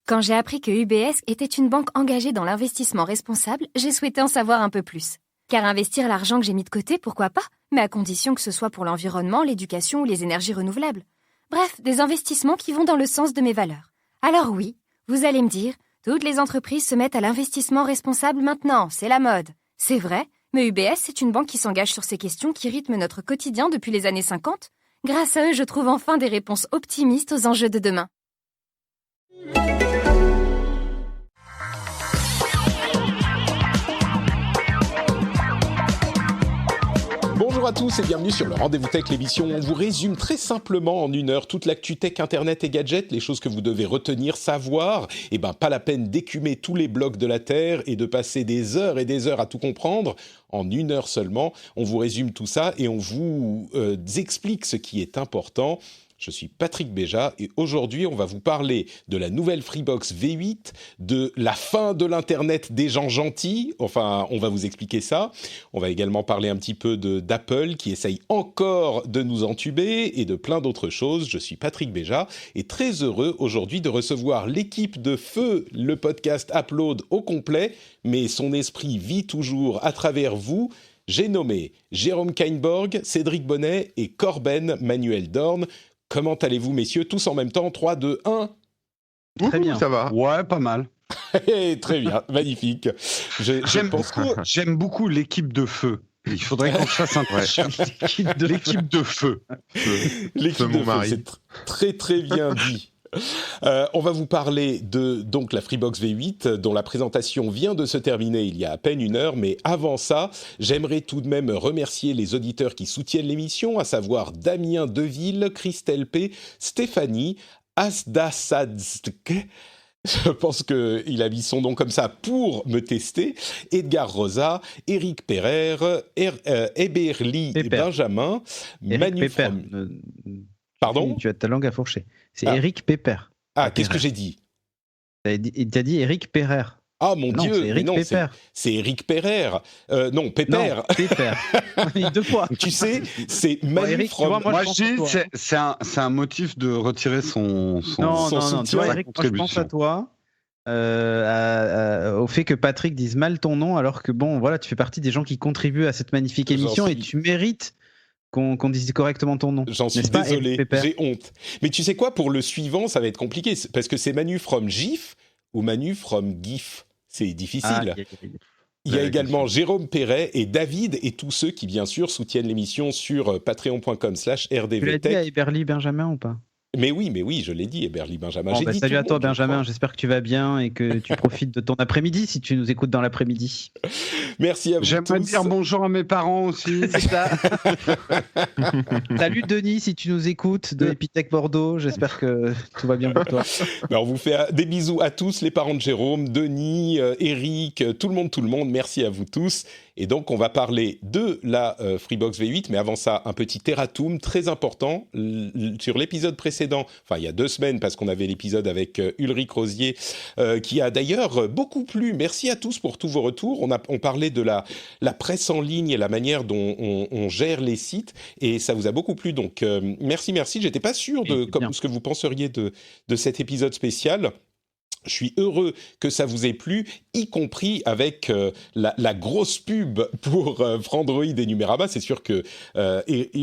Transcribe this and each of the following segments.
Quand j'ai appris que UBS était une banque engagée dans l'investissement responsable, j'ai souhaité en savoir un peu plus. Car investir l'argent que j'ai mis de côté, pourquoi pas? Mais à condition que ce soit pour l'environnement, l'éducation ou les énergies renouvelables. Bref, des investissements qui vont dans le sens de mes valeurs. Alors oui, vous allez me dire, toutes les entreprises se mettent à l'investissement responsable maintenant, c'est la mode. C'est vrai, mais UBS, c'est une banque qui s'engage sur ces questions qui rythment notre quotidien depuis les années 50. Grâce à eux, je trouve enfin des réponses optimistes aux enjeux de demain. Bonjour à tous et bienvenue sur le Rendez-vous Tech, l'émission où on vous résume très simplement en 1 heure toute l'actu tech, internet et gadgets, les choses que vous devez retenir, savoir. Et pas la peine d'écumer tous les blocs de la Terre et de passer des heures et des heures à tout comprendre. En 1 heure seulement, on vous résume tout ça et on vous explique ce qui est important. Je suis Patrick Béja et aujourd'hui, on va vous parler de la nouvelle Freebox V8, de la fin de l'Internet des gens gentils. Enfin, on va vous expliquer ça. On va également parler un petit peu d'Apple qui essaye encore de nous entuber et de plein d'autres choses. Je suis Patrick Béja et très heureux aujourd'hui de recevoir l'équipe de Feu, le podcast Upload au complet, mais son esprit vit toujours à travers vous. J'ai nommé Jérôme Kainborg, Cédric Bonnet et Corben Manuel Dorn. Comment allez-vous, messieurs, tous en même temps? 3, 2, 1. Très bien. Ça va. Ouais, pas mal. Très bien, magnifique. J'aime beaucoup l'équipe de Feu. Il faudrait qu'on fasse un l'équipe de Feu. L'équipe de Feu, c'est très très bien dit. On va vous parler de donc la Freebox V8 dont la présentation vient de se terminer il y a à peine 1 heure, mais avant ça, j'aimerais tout de même remercier les auditeurs qui soutiennent l'émission, à savoir Damien Deville, Christelle P, Stéphanie, Asdasadsk. Je pense qu'il a mis son nom comme ça pour me tester. Edgar Rosa, Eric Perrer, Eberly Benjamin, Manu From... Pardon ? Tu as ta langue à fourcher. C'est Eric Pepper. Ah, qu'est-ce que j'ai dit ? Il t'a dit Eric Perrer. Ah mon Dieu, c'est Eric Pepper. C'est Eric Perrer. Non, Pepper. Non, Pepper. Deux fois. Tu sais, c'est Manu From... Moi, je dis, c'est un motif de retirer son Non, soutien. tu vois, Eric, moi, je pense à toi. Au fait que Patrick dise mal ton nom, alors que bon, voilà, tu fais partie des gens qui contribuent à cette magnifique émission et tu mérites qu'on dise correctement ton nom. J'en suis désolé, j'ai honte. Mais tu sais quoi, pour le suivant, ça va être compliqué, parce que c'est Manu from GIF ou Manu from GIF. C'est difficile. Il y a également Jérôme Perret et David et tous ceux qui, bien sûr, soutiennent l'émission sur patreon.com/rdvtech. Tu l'as dit à Eberly Benjamin ou pas ? Mais oui, je l'ai dit, Eberly Benjamin. Bon, salut à toi, Benjamin. J'espère que tu vas bien et que tu profites de ton après-midi si tu nous écoutes dans l'après-midi. Merci à vous. J'aimerais dire bonjour à mes parents aussi. C'est ça. Salut Denis, si tu nous écoutes de Epitech Bordeaux. J'espère que tout va bien pour toi. On vous fait des bisous à tous, les parents de Jérôme, Denis, Eric, tout le monde. Merci à vous tous. Et donc, on va parler de la Freebox V8, mais avant ça, un petit erratum très important. Sur l'épisode précédent, enfin, il y a 2 semaines, parce qu'on avait l'épisode avec Ulrich Rosier, qui a d'ailleurs beaucoup plu. Merci à tous pour tous vos retours. On parlait de la presse en ligne et la manière dont on gère les sites, et ça vous a beaucoup plu. Donc, merci. J'étais pas sûr de ce que vous penseriez de cet épisode spécial. Je suis heureux que ça vous ait plu, y compris avec la grosse pub pour Frandroid et Numérama. C'est sûr que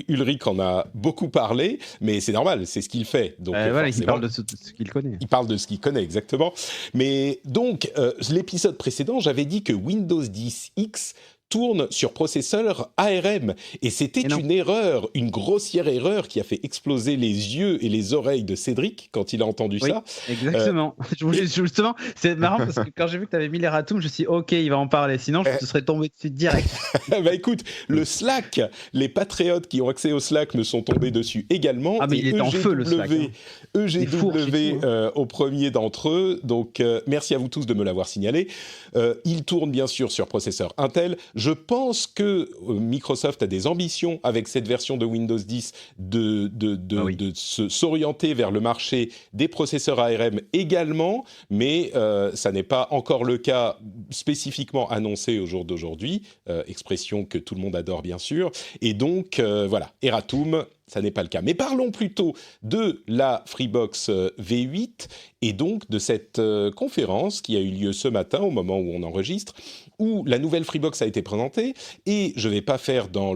Ulrich en a beaucoup parlé, mais c'est normal, c'est ce qu'il fait. Donc, voilà, il parle de ce qu'il connaît. Il parle de ce qu'il connaît, exactement. Mais donc, l'épisode précédent, j'avais dit que Windows 10 X tourne sur processeur ARM. Et c'était une erreur, une grossière erreur qui a fait exploser les yeux et les oreilles de Cédric quand il a entendu ça. Exactement. Justement, c'est marrant parce que quand j'ai vu que tu avais mis les ratoums, je me suis dit, OK, il va en parler. Sinon, je te serais tombé dessus direct. Écoute, le Slack, les patriotes qui ont accès au Slack me sont tombés dessus également. Ah, mais il est en feu, le Slack. EGW au premier d'entre eux. Donc, merci à vous tous de me l'avoir signalé. Il tourne bien sûr sur processeur Intel. Je pense que Microsoft a des ambitions avec cette version de Windows 10 de s'orienter vers le marché des processeurs ARM également, mais ça n'est pas encore le cas spécifiquement annoncé au jour d'aujourd'hui, expression que tout le monde adore bien sûr. Et donc, voilà, erratum, ça n'est pas le cas. Mais parlons plutôt de la Freebox V8 et donc de cette conférence qui a eu lieu ce matin au moment où on enregistre, où la nouvelle Freebox a été présentée. Et je ne vais pas faire dans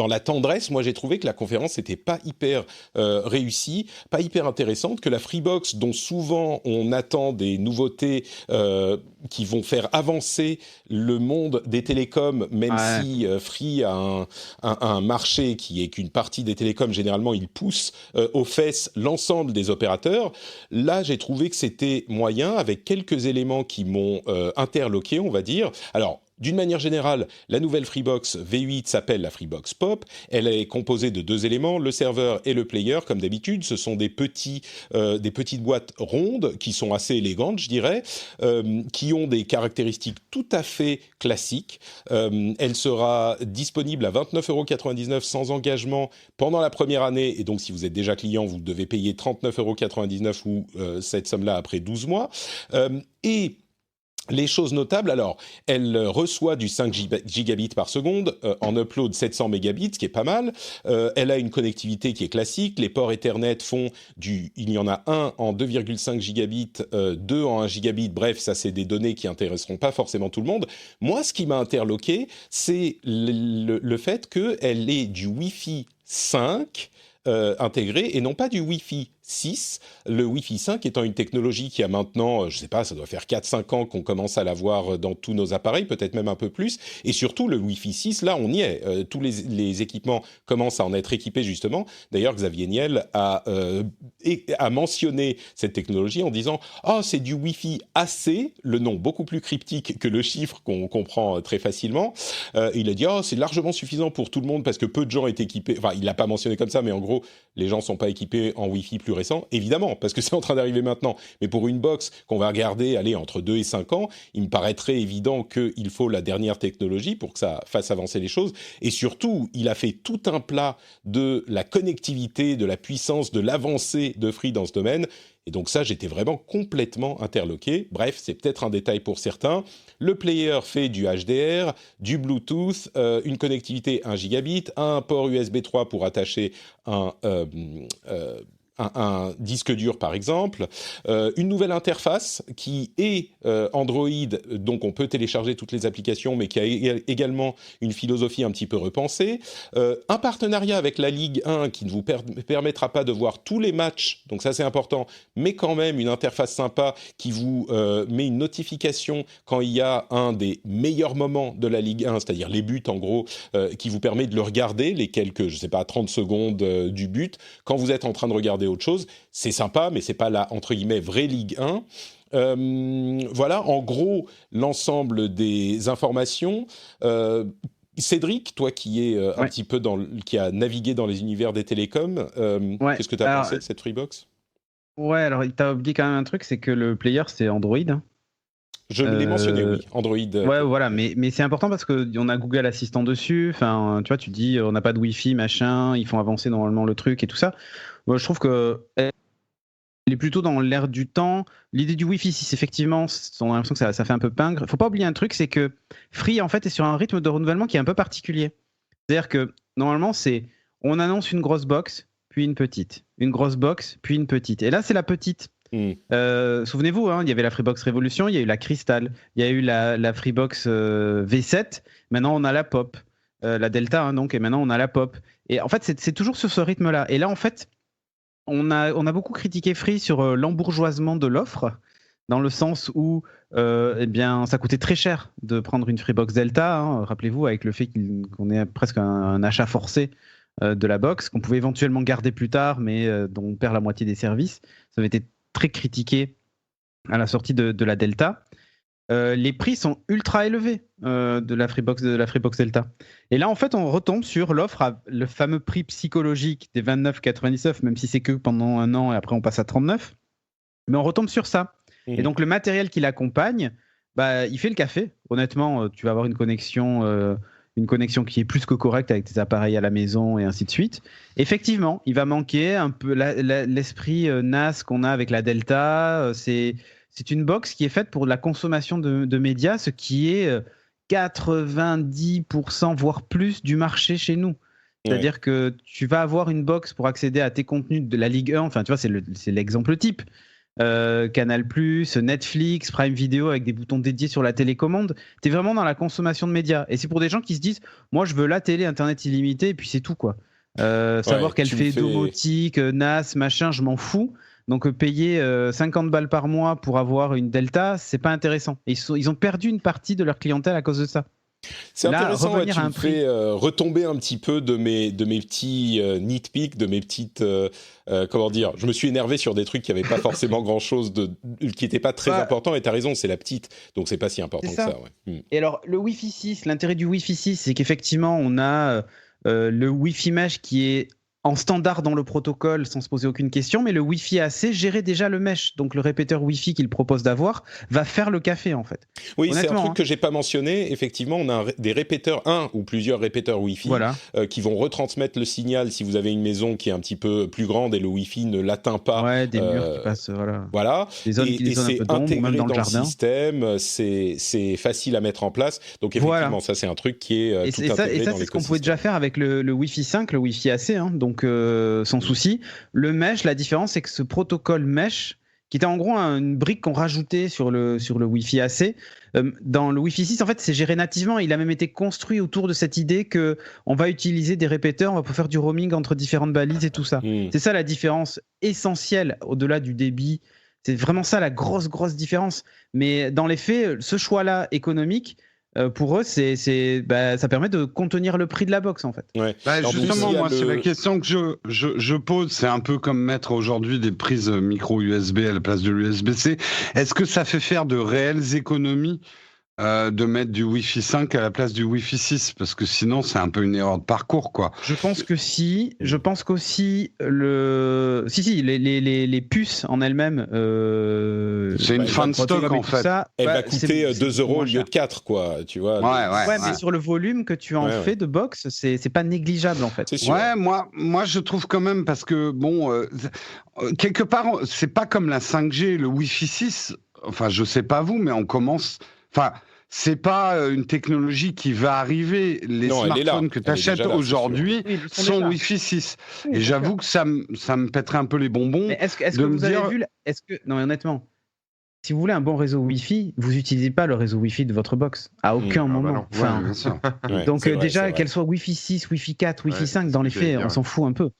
la tendresse, moi j'ai trouvé que la conférence n'était pas hyper réussie, pas hyper intéressante, que la Freebox, dont souvent on attend des nouveautés qui vont faire avancer le monde des télécoms, même si Free a un marché qui est qu'une partie des télécoms, généralement il pousse aux fesses l'ensemble des opérateurs. Là j'ai trouvé que c'était moyen, avec quelques éléments qui m'ont interloqué, on va dire. Alors, d'une manière générale, la nouvelle Freebox V8 s'appelle la Freebox Pop. Elle est composée de 2 éléments, le serveur et le player, comme d'habitude. Ce sont des petites boîtes rondes qui sont assez élégantes, je dirais, qui ont des caractéristiques tout à fait classiques. Elle sera disponible à 29,99 € sans engagement pendant la première année. Et donc, si vous êtes déjà client, vous devez payer 39,99 € ou cette somme-là après 12 mois. Et les choses notables, alors, elle reçoit du 5 gigabits par seconde, en upload 700 mégabits, ce qui est pas mal. Elle a une connectivité qui est classique. Les ports Ethernet il y en a un en 2,5 gigabits, 2 en 1 gigabit. Bref, ça, c'est des données qui intéresseront pas forcément tout le monde. Moi, ce qui m'a interloqué, c'est le fait qu'elle ait du Wi-Fi 5 intégré et non pas du Wi-Fi 6, le Wi-Fi 5 étant une technologie qui a maintenant, je ne sais pas, ça doit faire 4-5 ans qu'on commence à l'avoir dans tous nos appareils, peut-être même un peu plus, et surtout le Wi-Fi 6, là on y est, tous les équipements commencent à en être équipés justement. D'ailleurs Xavier Niel a mentionné cette technologie en disant « Ah, c'est du Wi-Fi AC », le nom beaucoup plus cryptique que le chiffre qu'on comprend très facilement. Il a dit « Ah, c'est largement suffisant pour tout le monde parce que peu de gens est équipés », enfin il ne l'a pas mentionné comme ça, mais en gros, les gens ne sont pas équipés en Wi-Fi plus récent, évidemment, parce que c'est en train d'arriver maintenant. Mais pour une box qu'on va regarder, aller entre 2 et 5 ans, il me paraîtrait évident qu'il faut la dernière technologie pour que ça fasse avancer les choses. Et surtout, il a fait tout un plat de la connectivité, de la puissance, de l'avancée de Free dans ce domaine. Et donc ça, j'étais vraiment complètement interloqué. Bref, c'est peut-être un détail pour certains. Le player fait du HDR, du Bluetooth, une connectivité 1 gigabit, un port USB 3 pour attacher un disque dur par exemple, une nouvelle interface qui est Android, donc on peut télécharger toutes les applications, mais qui a également une philosophie un petit peu repensée, un partenariat avec la Ligue 1 qui ne vous permettra pas de voir tous les matchs, donc ça c'est important, mais quand même une interface sympa qui vous met une notification quand il y a un des meilleurs moments de la Ligue 1, c'est-à-dire les buts en gros, qui vous permet de le regarder, les quelques, 30 secondes du but, quand vous êtes en train de regarder autre chose. C'est sympa, mais c'est pas la, entre guillemets, vraie Ligue 1. Voilà, en gros, l'ensemble des informations. Cédric, toi qui es un petit peu qui a navigué dans les univers des télécoms, qu'est-ce que tu as pensé de cette Freebox ? Ouais, alors tu as oublié quand même un truc, c'est que le player, c'est Android. Je l'ai mentionné, oui, Android. Ouais, voilà, mais c'est important parce qu'on a Google Assistant dessus. Enfin, tu vois, tu dis, on n'a pas de Wi-Fi, machin, ils font avancer normalement le truc et tout ça. Moi, je trouve que elle est plutôt dans l'air du temps. L'idée du Wi-Fi 6, effectivement, on a l'impression que ça fait un peu pingre. Faut pas oublier un truc, c'est que Free, en fait, est sur un rythme de renouvellement qui est un peu particulier. C'est-à-dire que normalement, on annonce une grosse box, puis une petite, une grosse box, puis une petite. Et là, c'est la petite. Souvenez-vous, il y avait la Freebox Revolution, il y a eu la Crystal, il y a eu la Freebox V7, maintenant on a la Pop, la Delta, donc, et maintenant on a la Pop. Et en fait, c'est toujours sur ce rythme-là. Et là, en fait, on a beaucoup critiqué Free sur l'embourgeoisement de l'offre, dans le sens où eh bien, ça coûtait très cher de prendre une Freebox Delta, rappelez-vous, avec le fait qu'on ait presque un achat forcé de la box, qu'on pouvait éventuellement garder plus tard, mais dont on perd la moitié des services. Ça avait été très critiqué à la sortie de la Delta. Les prix sont ultra élevés de la Freebox Delta. Et là, en fait, on retombe sur l'offre, le fameux prix psychologique des 29,99, même si c'est que pendant un an et après on passe à 39. Mais on retombe sur ça. Et donc, le matériel qui l'accompagne, il fait le café. Honnêtement, tu vas avoir une connexion qui est plus que correcte avec tes appareils à la maison et ainsi de suite. Effectivement, il va manquer un peu l'esprit NAS qu'on a avec la Delta. C'est une box qui est faite pour la consommation de médias, ce qui est 90% voire plus du marché chez nous. C'est-à-dire que tu vas avoir une box pour accéder à tes contenus de la Ligue 1. Enfin, tu vois, c'est l'exemple type. Canal+, Netflix, Prime Video avec des boutons dédiés sur la télécommande. T'es vraiment dans la consommation de médias. Et c'est pour des gens qui se disent, moi, je veux la télé, Internet illimité, et puis c'est tout, quoi. Savoir qu'elle fait domotique, NAS, machin, je m'en fous. Donc payer 50 balles par mois pour avoir une Delta, c'est pas intéressant. Et ils ont perdu une partie de leur clientèle à cause de ça. C'est intéressant, tu me fais retomber un petit peu de mes petits nitpicks, de mes petites... comment dire, je me suis énervé sur des trucs qui n'avaient pas forcément grand-chose, qui n'étaient pas très importants, et tu as raison, c'est la petite, donc c'est pas si important que ça. Et alors, le Wi-Fi 6, l'intérêt du Wi-Fi 6, c'est qu'effectivement, on a le Wi-Fi Mesh qui est en standard dans le protocole sans se poser aucune question, mais le Wi-Fi AC gérait déjà le mesh. Donc le répéteur Wi-Fi qu'il propose d'avoir va faire le café en fait. Oui, c'est un truc que j'ai pas mentionné. Effectivement, on a des répéteurs, un ou plusieurs répéteurs Wi-Fi qui vont retransmettre le signal si vous avez une maison qui est un petit peu plus grande et le Wi-Fi ne l'atteint pas. Ouais, des murs qui passent, voilà. Des zones c'est un peu intégré même dans le système, c'est facile à mettre en place. Donc effectivement, ça c'est un truc qui est tout intégré dans l'écosystème. Et ça, c'est ce qu'on pouvait déjà faire avec le Wi-Fi 5, le Wi-Fi AC, donc sans souci. Le mesh, la différence, c'est que ce protocole mesh, qui était en gros une brique qu'on rajoutait sur le Wi-Fi AC, dans le Wi-Fi 6, en fait, c'est géré nativement. Il a même été construit autour de cette idée qu'on va utiliser des répéteurs, on va pouvoir faire du roaming entre différentes balises et tout ça. C'est ça la différence essentielle au-delà du débit. C'est vraiment ça la grosse différence. Mais dans les faits, ce choix-là économique, pour eux, ça permet de contenir le prix de la box en fait. Ouais. Justement, moi, c'est la question que je pose. C'est un peu comme mettre aujourd'hui des prises micro USB à la place de l'USB-C. Est-ce que ça fait faire de réelles économies de mettre du Wi-Fi 5 à la place du Wi-Fi 6, parce que sinon c'est un peu une erreur de parcours, quoi. Je pense que si. Je pense qu'aussi les puces en elles-mêmes. C'est une fin de stock en fait. Elle va coûter 2 € au lieu de 4, quoi. Tu vois. Ouais, mais sur le volume que tu en fais de box, c'est pas négligeable en fait. Ouais, moi je trouve quand même, parce que quelque part c'est pas comme la 5G, le Wi-Fi 6. Enfin, je sais pas vous, mais on commence. Enfin, c'est pas une technologie qui va arriver. Les smartphones que tu achètes aujourd'hui sont Wi-Fi 6. Et j'avoue que ça me pèterait un peu les bonbons. Mais est-ce que vous avez vu... Non, mais honnêtement, si vous voulez un bon réseau Wi-Fi, vous n'utilisez pas le réseau Wi-Fi de votre box. À aucun moment. Bien sûr. Donc déjà, qu'elle soit Wi-Fi 6, Wi-Fi 4, Wi-Fi 5, dans les faits, on s'en fout un peu.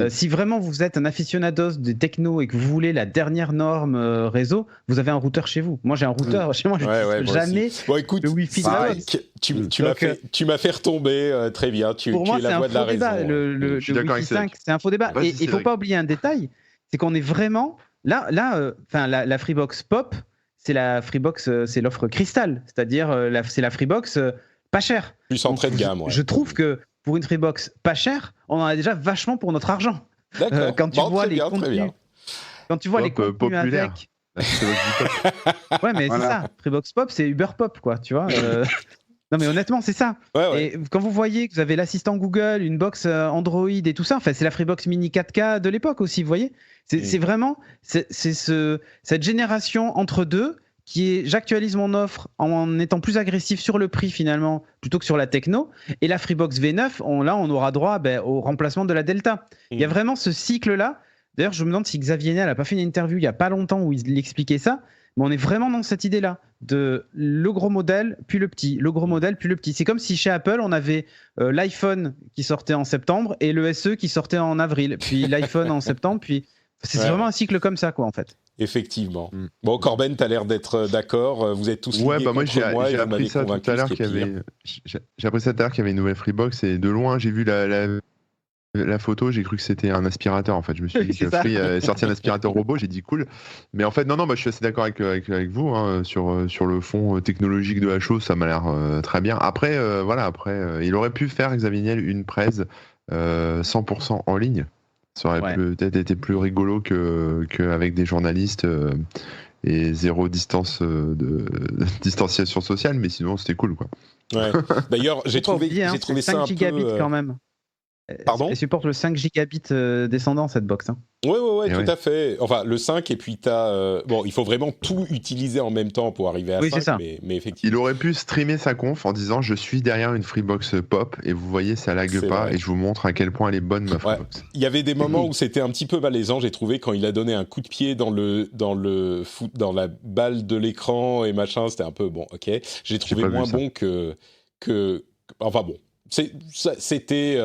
Si vraiment vous êtes un aficionados de techno et que vous voulez la dernière norme réseau, vous avez un routeur chez vous. Moi, j'ai un routeur chez moi, je n'utilise jamais écoute, le Wi-Fi de la box. Tu m'as fait retomber très bien. Pour moi, es la voix de la raison. Le Wi-Fi 5, c'est un faux débat. Et il ne faut pas oublier un détail, c'est qu'on est vraiment... la Freebox Pop, c'est la Freebox, c'est l'offre cristal, c'est-à-dire c'est la Freebox pas chère. Plus entrée de gamme. Je trouve que pour une Freebox pas chère, on en a déjà vachement pour notre argent. D'accord. Quand tu vois les contenus, populaire. avec... Ouais, mais c'est ça. Freebox Pop, c'est Uber Pop, quoi. Tu vois. Non mais honnêtement c'est ça. Et quand vous voyez que vous avez l'assistant Google, une box Android et tout ça, enfin c'est la Freebox Mini 4K de l'époque aussi, vous voyez. C'est vraiment cette génération entre deux qui est j'actualise mon offre en étant plus agressif sur le prix finalement plutôt que sur la techno. Et la Freebox V9, on aura droit au remplacement de la Delta. Il y a vraiment ce cycle là. D'ailleurs je me demande si Xavier Niel n'a pas fait une interview il y a pas longtemps où il expliquait ça. Mais on est vraiment dans cette idée-là, de le gros modèle, puis le petit, le gros modèle, puis le petit. C'est comme si chez Apple, on avait l'iPhone qui sortait en septembre et le SE qui sortait en avril, puis l'iPhone en septembre, puis... C'est vraiment un cycle comme ça, quoi, en fait. Effectivement. Bon, Corben, tu as l'air d'être d'accord. Vous êtes tous liés contre moi. J'ai appris ça tout à l'heure qu'il y avait une nouvelle Freebox et de loin, j'ai vu la photo, j'ai cru que c'était un aspirateur en fait. Je me suis dit que Free est sorti un aspirateur robot, j'ai dit cool. Mais en fait, non, je suis assez d'accord avec vous sur le fond technologique de la chose, ça m'a l'air très bien. Après, il aurait pu faire, Xavier Niel, une presse 100% en ligne. Ça aurait peut-être été plus rigolo qu'avec des journalistes et zéro distanciation sociale, mais sinon c'était cool quoi. Ouais. D'ailleurs, j'ai trouvé ça un peu... 5 gigabits quand même. Pardon ? Elle supporte le 5 gigabits descendant, cette box. Hein. Ouais, Et tout ouais. à fait. Enfin, le 5, et puis t'as... bon, il faut vraiment tout utiliser en même temps pour arriver à Oui, 5, c'est ça. mais Il effectivement... aurait pu streamer sa conf en disant je suis derrière une Freebox pop et vous voyez ça lag C'est pas vrai. et je vous montre à quel point elle est bonne ma Ouais. Freebox. Il y avait des moments où c'était un petit peu malaisant, j'ai trouvé, quand il a donné un coup de pied dans la balle de l'écran et machin, c'était un peu bon, ok. J'ai trouvé pas vu moins ça. bon que... Enfin bon, c'était...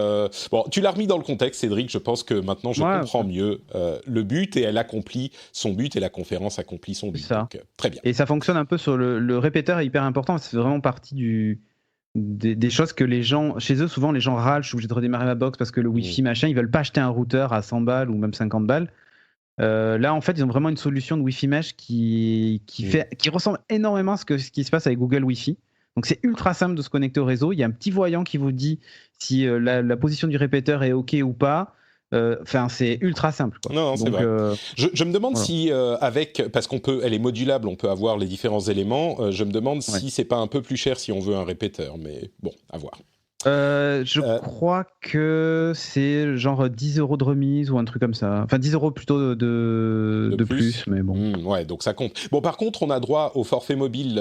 Bon, tu l'as remis dans le contexte, Cédric, je pense que maintenant je Ouais, comprends mieux le but, et elle accomplit son but, et la conférence accomplit son but. C'est ça. Donc, très bien. Et ça fonctionne un peu sur le répéteur, est hyper important. C'est vraiment partie des choses que les gens, chez eux, souvent les gens râlent. Je suis obligé de redémarrer ma box parce que le Wi-Fi, machin, ils veulent pas acheter un routeur à 100 balles ou même 50 balles. Là, en fait, ils ont vraiment une solution de Wi-Fi Mesh qui ressemble énormément à ce qui se passe avec Google Wi-Fi. Donc, c'est ultra simple de se connecter au réseau. Il y a un petit voyant qui vous dit si la position du répéteur est OK ou pas. Enfin, c'est ultra simple, quoi. Non, c'est Donc, vrai. Je me demande voilà. si, parce elle est modulable, on peut avoir les différents éléments, je me demande si c'est pas un peu plus cher si on veut un répéteur, mais bon, à voir. Je crois que c'est genre 10 € de remise ou un truc comme ça. Enfin, 10 € plutôt de plus, mais bon. Ouais, donc ça compte. Bon, par contre, on a droit au forfait mobile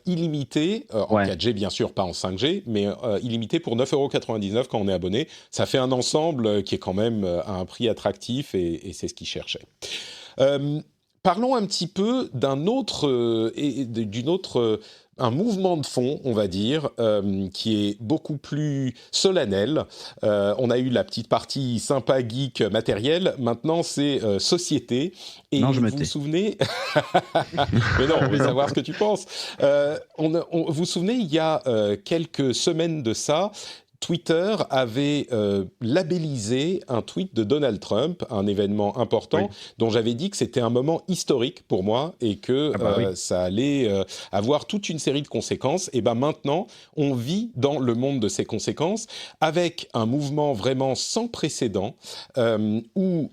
illimité, en 4G bien sûr, pas en 5G, mais illimité pour 9,99 € quand on est abonné. Ça fait un ensemble qui est quand même à un prix attractif, et c'est ce qu'ils cherchaient. Parlons un petit peu un mouvement de fond, on va dire, qui est beaucoup plus solennel. On a eu la petite partie sympa, geek, matériel. Maintenant, c'est société. Et non, je me vous tais. vous souvenez... Mais non, on veut savoir ce que tu penses. Vous vous souvenez, il y a quelques semaines de ça, Twitter avait labellisé un tweet de Donald Trump, un événement important, dont j'avais dit que c'était un moment historique pour moi et que ça allait avoir toute une série de conséquences. Et ben maintenant, on vit dans le monde de ces conséquences avec un mouvement vraiment sans précédent où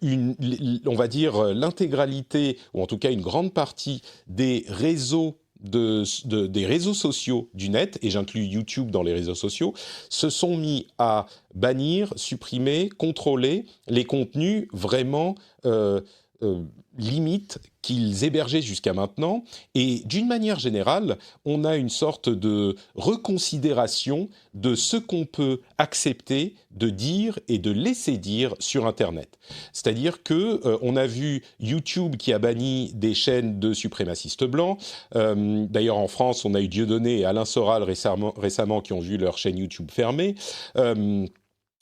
on va dire l'intégralité, ou en tout cas une grande partie des réseaux des réseaux sociaux du net, et j'inclus YouTube dans les réseaux sociaux, se sont mis à bannir, supprimer, contrôler les contenus vraiment limites qu'ils hébergeaient jusqu'à maintenant. Et d'une manière générale, on a une sorte de reconsidération de ce qu'on peut accepter de dire et de laisser dire sur Internet. C'est-à-dire que on a vu YouTube qui a banni des chaînes de suprémacistes blancs. D'ailleurs, en France, on a eu Dieudonné et Alain Soral récemment qui ont vu leur chaîne YouTube fermée.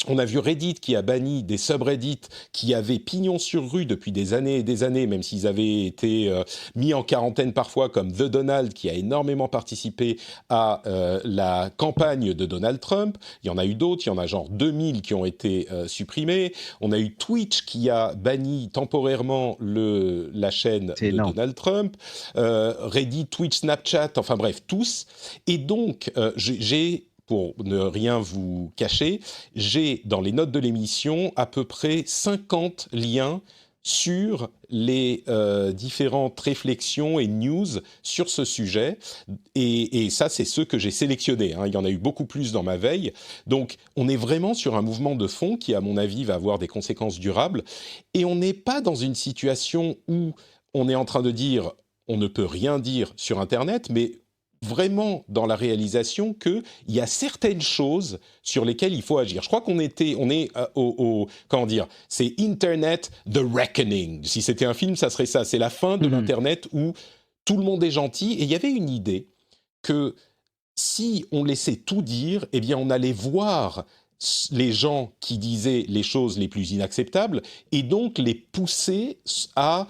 On a vu Reddit qui a banni des subreddits qui avaient pignon sur rue depuis des années et des années, même s'ils avaient été mis en quarantaine parfois, comme The Donald, qui a énormément participé à la campagne de Donald Trump. Il y en a eu d'autres, il y en a genre 2000 qui ont été supprimés. On a eu Twitch qui a banni temporairement la chaîne de Donald Trump. Reddit, Twitch, Snapchat, enfin bref, tous. Et donc, pour ne rien vous cacher, j'ai dans les notes de l'émission à peu près 50 liens sur les différentes réflexions et news sur ce sujet. Et ça, c'est ceux que j'ai sélectionnés. Il y en a eu beaucoup plus dans ma veille. Donc, on est vraiment sur un mouvement de fond qui, à mon avis, va avoir des conséquences durables. Et on n'est pas dans une situation où on est en train de dire on ne peut rien dire sur Internet, mais vraiment dans la réalisation qu'il y a certaines choses sur lesquelles il faut agir. Je crois qu'on est comment dire, c'est Internet The Reckoning. Si c'était un film, ça serait ça. C'est la fin de l'Internet où tout le monde est gentil. Et il y avait une idée que si on laissait tout dire, eh bien on allait voir les gens qui disaient les choses les plus inacceptables et donc les pousser à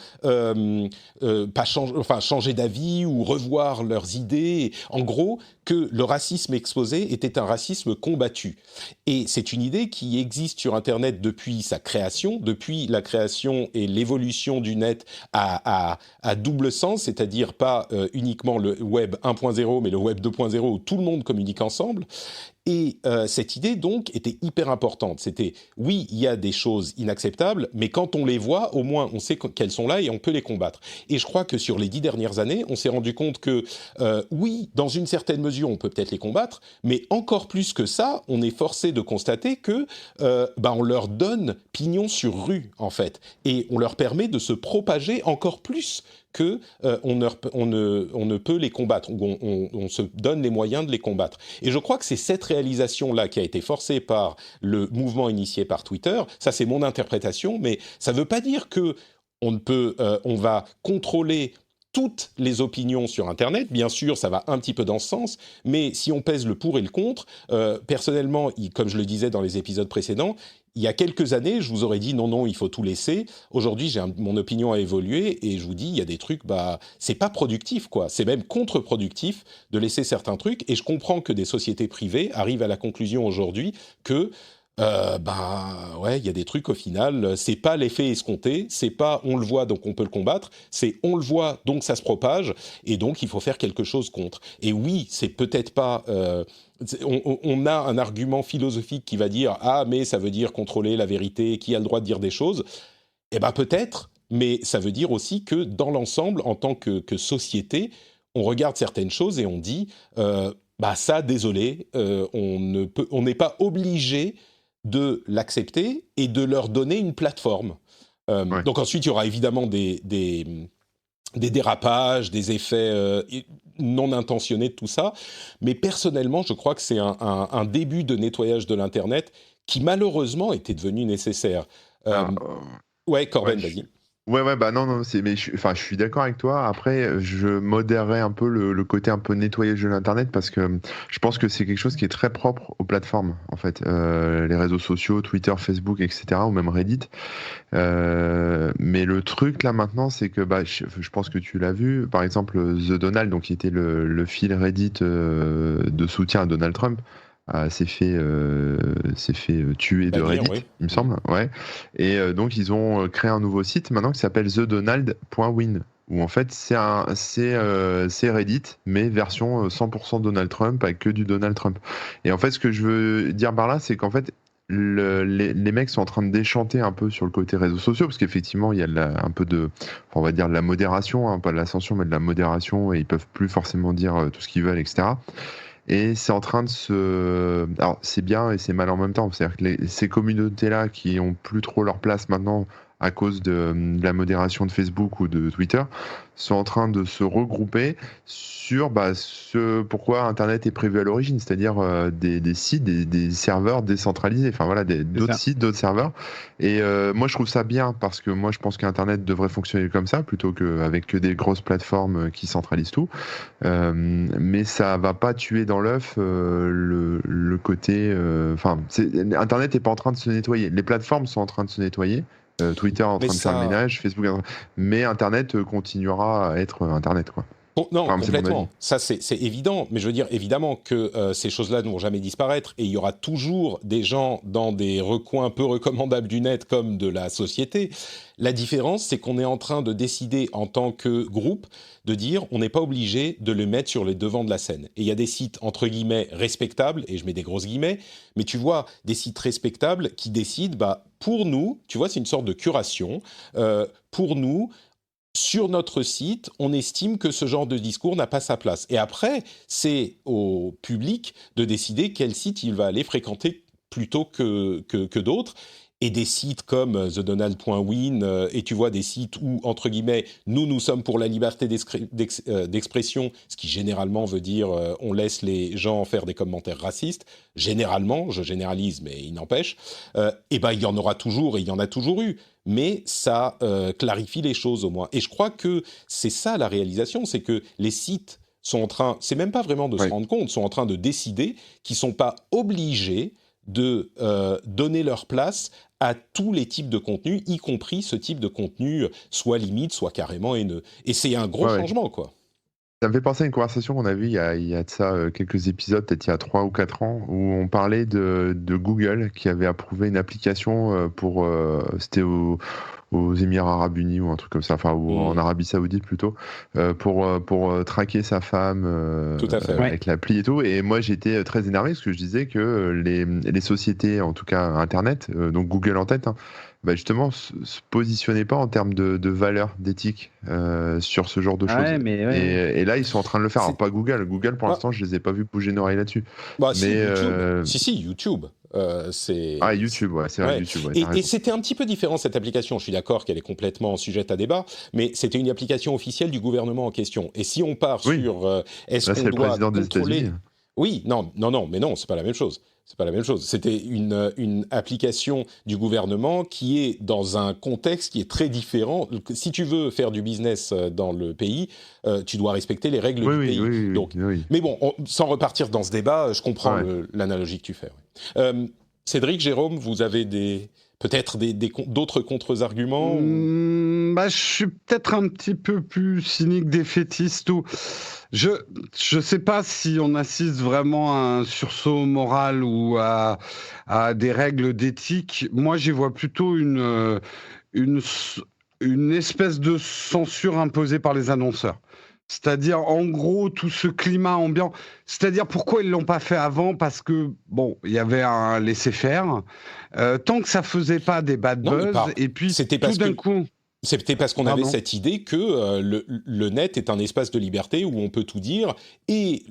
changer d'avis ou revoir leurs idées. En gros, que le racisme exposé était un racisme combattu. Et c'est une idée qui existe sur Internet depuis sa création, depuis la création et l'évolution du net à double sens, c'est-à-dire pas uniquement le web 1.0, mais le web 2.0 où tout le monde communique ensemble. Et cette idée, donc, était hyper importante. C'était, oui, il y a des choses inacceptables, mais quand on les voit, au moins, on sait qu'elles sont là et on peut les combattre. Et je crois que sur les 10 dernières années, on s'est rendu compte que, oui, dans une certaine mesure, on peut peut-être les combattre, mais encore plus que ça, on est forcé de constater que on leur donne pignon sur rue, en fait. Et on leur permet de se propager encore plus que on ne peut les combattre, ou on se donne les moyens de les combattre. Et je crois que c'est cette réalisation-là qui a été forcée par le mouvement initié par Twitter. Ça, c'est mon interprétation, mais ça ne veut pas dire que on va contrôler toutes les opinions sur Internet. Bien sûr, ça va un petit peu dans ce sens, mais si on pèse le pour et le contre, personnellement, comme je le disais dans les épisodes précédents, il y a quelques années, je vous aurais dit non, il faut tout laisser. Aujourd'hui, mon opinion a évolué et je vous dis, il y a des trucs, c'est pas productif, quoi. C'est même contre-productif de laisser certains trucs. Et je comprends que des sociétés privées arrivent à la conclusion aujourd'hui que il y a des trucs au final, c'est pas l'effet escompté, c'est pas on le voit donc on peut le combattre, c'est on le voit donc ça se propage et donc il faut faire quelque chose contre. Et oui, c'est peut-être pas on a un argument philosophique qui va dire ah mais ça veut dire contrôler la vérité, qui a le droit de dire des choses. Peut-être, mais ça veut dire aussi que dans l'ensemble, en tant que société, on regarde certaines choses et on dit ça désolé, on n'est pas obligé de l'accepter et de leur donner une plateforme. Ouais. Donc ensuite, il y aura évidemment des dérapages, des effets non intentionnés de tout ça. Mais personnellement, je crois que c'est un début de nettoyage de l'Internet qui malheureusement était devenu nécessaire. Ouais, Corben, vas-y. Ouais, non, mais je suis d'accord avec toi. Après, je modérerais un peu le côté un peu nettoyage de l'Internet parce que je pense que c'est quelque chose qui est très propre aux plateformes, en fait. Les réseaux sociaux, Twitter, Facebook, etc., ou même Reddit. Mais le truc, là, maintenant, c'est que, je pense que tu l'as vu, par exemple, The Donald, donc, qui était le fil Reddit de soutien à Donald Trump, s'est fait tuer de Reddit, oui. Il me semble. Ouais. Et donc, ils ont créé un nouveau site maintenant qui s'appelle thedonald.win, où en fait, c'est Reddit, mais version 100% Donald Trump, avec que du Donald Trump. Et en fait, ce que je veux dire par là, c'est qu'en fait, les mecs sont en train de déchanter un peu sur le côté réseaux sociaux, parce qu'effectivement, il y a un peu on va dire de la modération, hein, pas de l'ascension, mais de la modération, et ils peuvent plus forcément dire tout ce qu'ils veulent, etc. Et c'est en train de alors, c'est bien et c'est mal en même temps. C'est-à-dire que ces communautés-là qui ont plus trop leur place maintenant à cause de la modération de Facebook ou de Twitter sont en train de se regrouper sur ce pourquoi Internet est prévu à l'origine, c'est-à-dire des sites, des serveurs décentralisés, enfin voilà, d'autres sites, d'autres serveurs. Et moi, je trouve ça bien parce que moi, je pense qu'Internet devrait fonctionner comme ça plutôt qu'avec que des grosses plateformes qui centralisent tout. Mais ça va pas tuer dans l'œuf le côté. Internet n'est pas en train de se nettoyer. Les plateformes sont en train de se nettoyer. Twitter est en train de faire le ménage, Facebook, mais Internet continuera à être Internet, quoi. Non, complètement. Ça, c'est évident. Mais je veux dire, évidemment que ces choses-là ne vont jamais disparaître et il y aura toujours des gens dans des recoins peu recommandables du net comme de la société. La différence, c'est qu'on est en train de décider en tant que groupe de dire on n'est pas obligé de le mettre sur les devants de la scène. Et il y a des sites, entre guillemets, respectables, et je mets des grosses guillemets, mais tu vois, des sites respectables qui décident, pour nous, tu vois, c'est une sorte de curation, pour nous, sur notre site, on estime que ce genre de discours n'a pas sa place. Et après, c'est au public de décider quel site il va aller fréquenter plutôt que d'autres. Et des sites comme thedonald.win, et tu vois des sites où, entre guillemets, nous sommes pour la liberté d'expression, ce qui généralement veut dire on laisse les gens faire des commentaires racistes. Généralement, je généralise, mais il n'empêche. Il y en aura toujours, et il y en a toujours eu. Mais ça clarifie les choses au moins. Et je crois que c'est ça la réalisation, c'est que les sites sont en train, c'est même pas vraiment de se rendre compte, sont en train de décider qu'ils sont pas obligés de donner leur place à tous les types de contenus, y compris ce type de contenu soit limite, soit carrément haineux. Et c'est un gros changement, quoi. Ça me fait penser à une conversation qu'on a vue il y a de ça quelques épisodes, peut-être il y a 3 ou 4 ans, où on parlait de Google qui avait approuvé une application pour... c'était aux Émirats Arabes Unis ou un truc comme ça, enfin ou en Arabie Saoudite plutôt, pour traquer sa femme Tout à fait, avec l'appli et tout. Et moi j'étais très énervé parce que je disais que les sociétés, en tout cas Internet, donc Google en tête, hein, bah justement se positionnaient pas en termes de valeur, d'éthique sur ce genre de choses. Et là ils sont en train de le faire. Alors pas Google pour l'instant je les ai pas vus bouger une oreille là-dessus. Bah, mais YouTube. C'est... YouTube, c'est vrai, YouTube. Et c'était un petit peu différent cette application. Je suis d'accord qu'elle est complètement sujette à débat, mais c'était une application officielle du gouvernement en question. Et si on part sur est-ce qu'on doit contrôler... Oui, non, mais non, c'est pas la même chose. C'est pas la même chose. C'était une application du gouvernement qui est dans un contexte qui est très différent. Si tu veux faire du business dans le pays, tu dois respecter les règles du pays. Donc, mais bon, sans repartir dans ce débat, je comprends l'analogie que tu fais. Cédric, Jérôme, vous avez peut-être d'autres contre-arguments Je suis peut-être un petit peu plus cynique, défaitiste. Je sais pas si on assiste vraiment à un sursaut moral ou à des règles d'éthique. Moi, j'y vois plutôt une espèce de censure imposée par les annonceurs. C'est-à-dire, en gros, tout ce climat ambiant. C'est-à-dire, pourquoi ils l'ont pas fait avant ? Parce que, il y avait un laisser-faire. Tant que ça faisait pas des bad buzz, et puis tout d'un coup... C'était parce qu'on avait cette idée que le net est un espace de liberté où on peut tout dire, et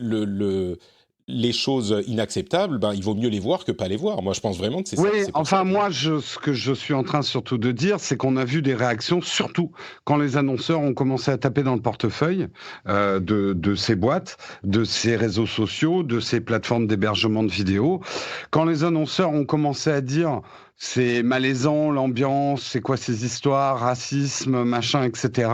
les choses inacceptables, il vaut mieux les voir que pas les voir. Moi, je pense vraiment que c'est ça. Oui, enfin, moi, ce que je suis en train surtout de dire, c'est qu'on a vu des réactions, surtout quand les annonceurs ont commencé à taper dans le portefeuille de ces boîtes, de ces réseaux sociaux, de ces plateformes d'hébergement de vidéos. Quand les annonceurs ont commencé à dire... C'est malaisant, l'ambiance, c'est quoi ces histoires, racisme, machin, etc.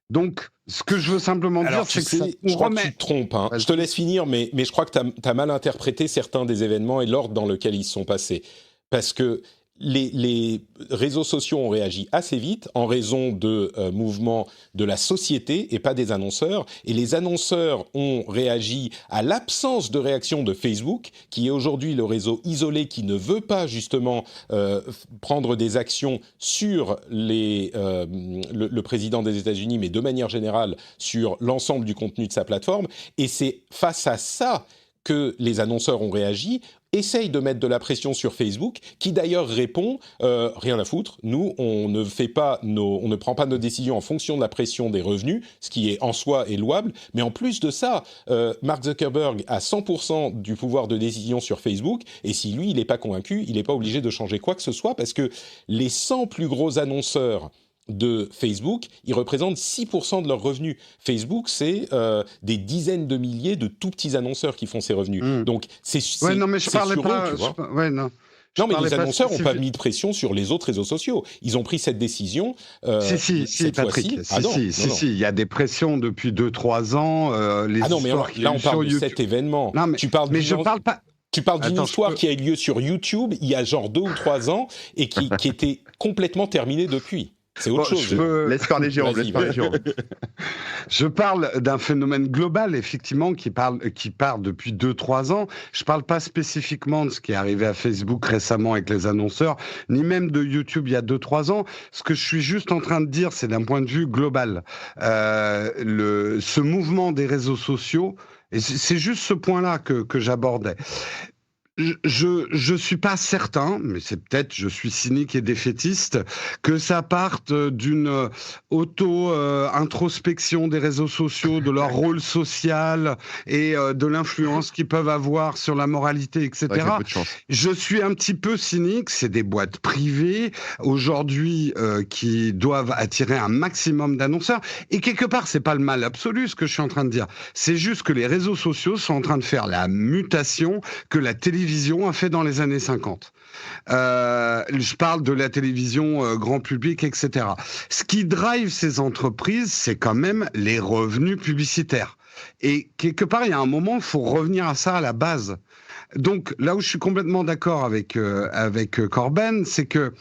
Donc, ce que je veux simplement dire, c'est que je crois que tu te trompes. Hein. Je te laisse finir, mais je crois que tu as mal interprété certains des événements et l'ordre dans lequel ils se sont passés. Parce que les réseaux sociaux ont réagi assez vite en raison de mouvements de la société et pas des annonceurs. Et les annonceurs ont réagi à l'absence de réaction de Facebook, qui est aujourd'hui le réseau isolé qui ne veut pas justement prendre des actions sur le président des États-Unis, mais de manière générale sur l'ensemble du contenu de sa plateforme. Et c'est face à ça que les annonceurs ont réagi, essayent de mettre de la pression sur Facebook, qui d'ailleurs répond rien à foutre. Nous, on ne prend pas nos décisions en fonction de la pression des revenus, ce qui est en soi est louable. Mais en plus de ça, Mark Zuckerberg a 100% du pouvoir de décision sur Facebook, et si lui, il n'est pas convaincu, il n'est pas obligé de changer quoi que ce soit, parce que les 100 plus gros annonceurs de Facebook, ils représentent 6% de leurs revenus. Facebook, c'est des dizaines de milliers de tout petits annonceurs qui font ces revenus. Donc, c'est non, mais je parlais sur pas. eux, tu vois. Non, mais les annonceurs n'ont pas mis de pression sur les autres réseaux sociaux. Ils ont pris cette décision. Si, Patrick. Il y a des pressions depuis 2-3 ans. Là, on parle de cet événement. Non, mais je parle pas. Tu parles d'une histoire qui a eu lieu sur YouTube il y a genre 2 ou 3 ans et qui était complètement terminée depuis. C'est autre chose. Laisse parler Jérôme. Je parle d'un phénomène global, effectivement, qui part depuis 2-3 ans. Je parle pas spécifiquement de ce qui est arrivé à Facebook récemment avec les annonceurs, ni même de YouTube il y a 2-3 ans. Ce que je suis juste en train de dire, c'est d'un point de vue global. Ce mouvement des réseaux sociaux, et c'est juste ce point-là que j'abordais. Je suis pas certain, mais c'est peut-être, je suis cynique et défaitiste, que ça parte d'une auto-introspection des réseaux sociaux, de leur rôle social et de l'influence qu'ils peuvent avoir sur la moralité, etc. Je suis un petit peu cynique, c'est des boîtes privées, aujourd'hui, qui doivent attirer un maximum d'annonceurs, et quelque part, c'est pas le mal absolu, ce que je suis en train de dire. C'est juste que les réseaux sociaux sont en train de faire la mutation que la télévision a fait dans les années 50. Je parle de la télévision grand public, etc. Ce qui drive ces entreprises, c'est quand même les revenus publicitaires. Et quelque part, il y a un moment, il faut revenir à ça à la base. Donc, là où je suis complètement d'accord avec Corben, c'est que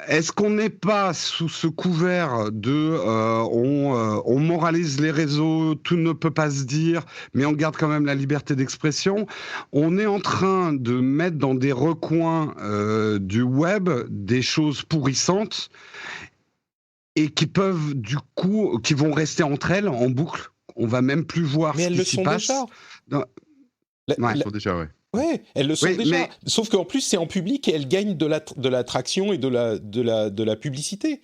est-ce qu'on n'est pas sous ce couvert de on moralise les réseaux, tout ne peut pas se dire, mais on garde quand même la liberté d'expression. On est en train de mettre dans des recoins du web des choses pourrissantes et qui peuvent qui vont rester entre elles en boucle. On va même plus voir ce qui s'y passe. Elles le sont déjà, ouais. Ouais, elles le sont déjà. Sauf qu'en plus, c'est en public et elles gagnent de l'attraction et de la publicité.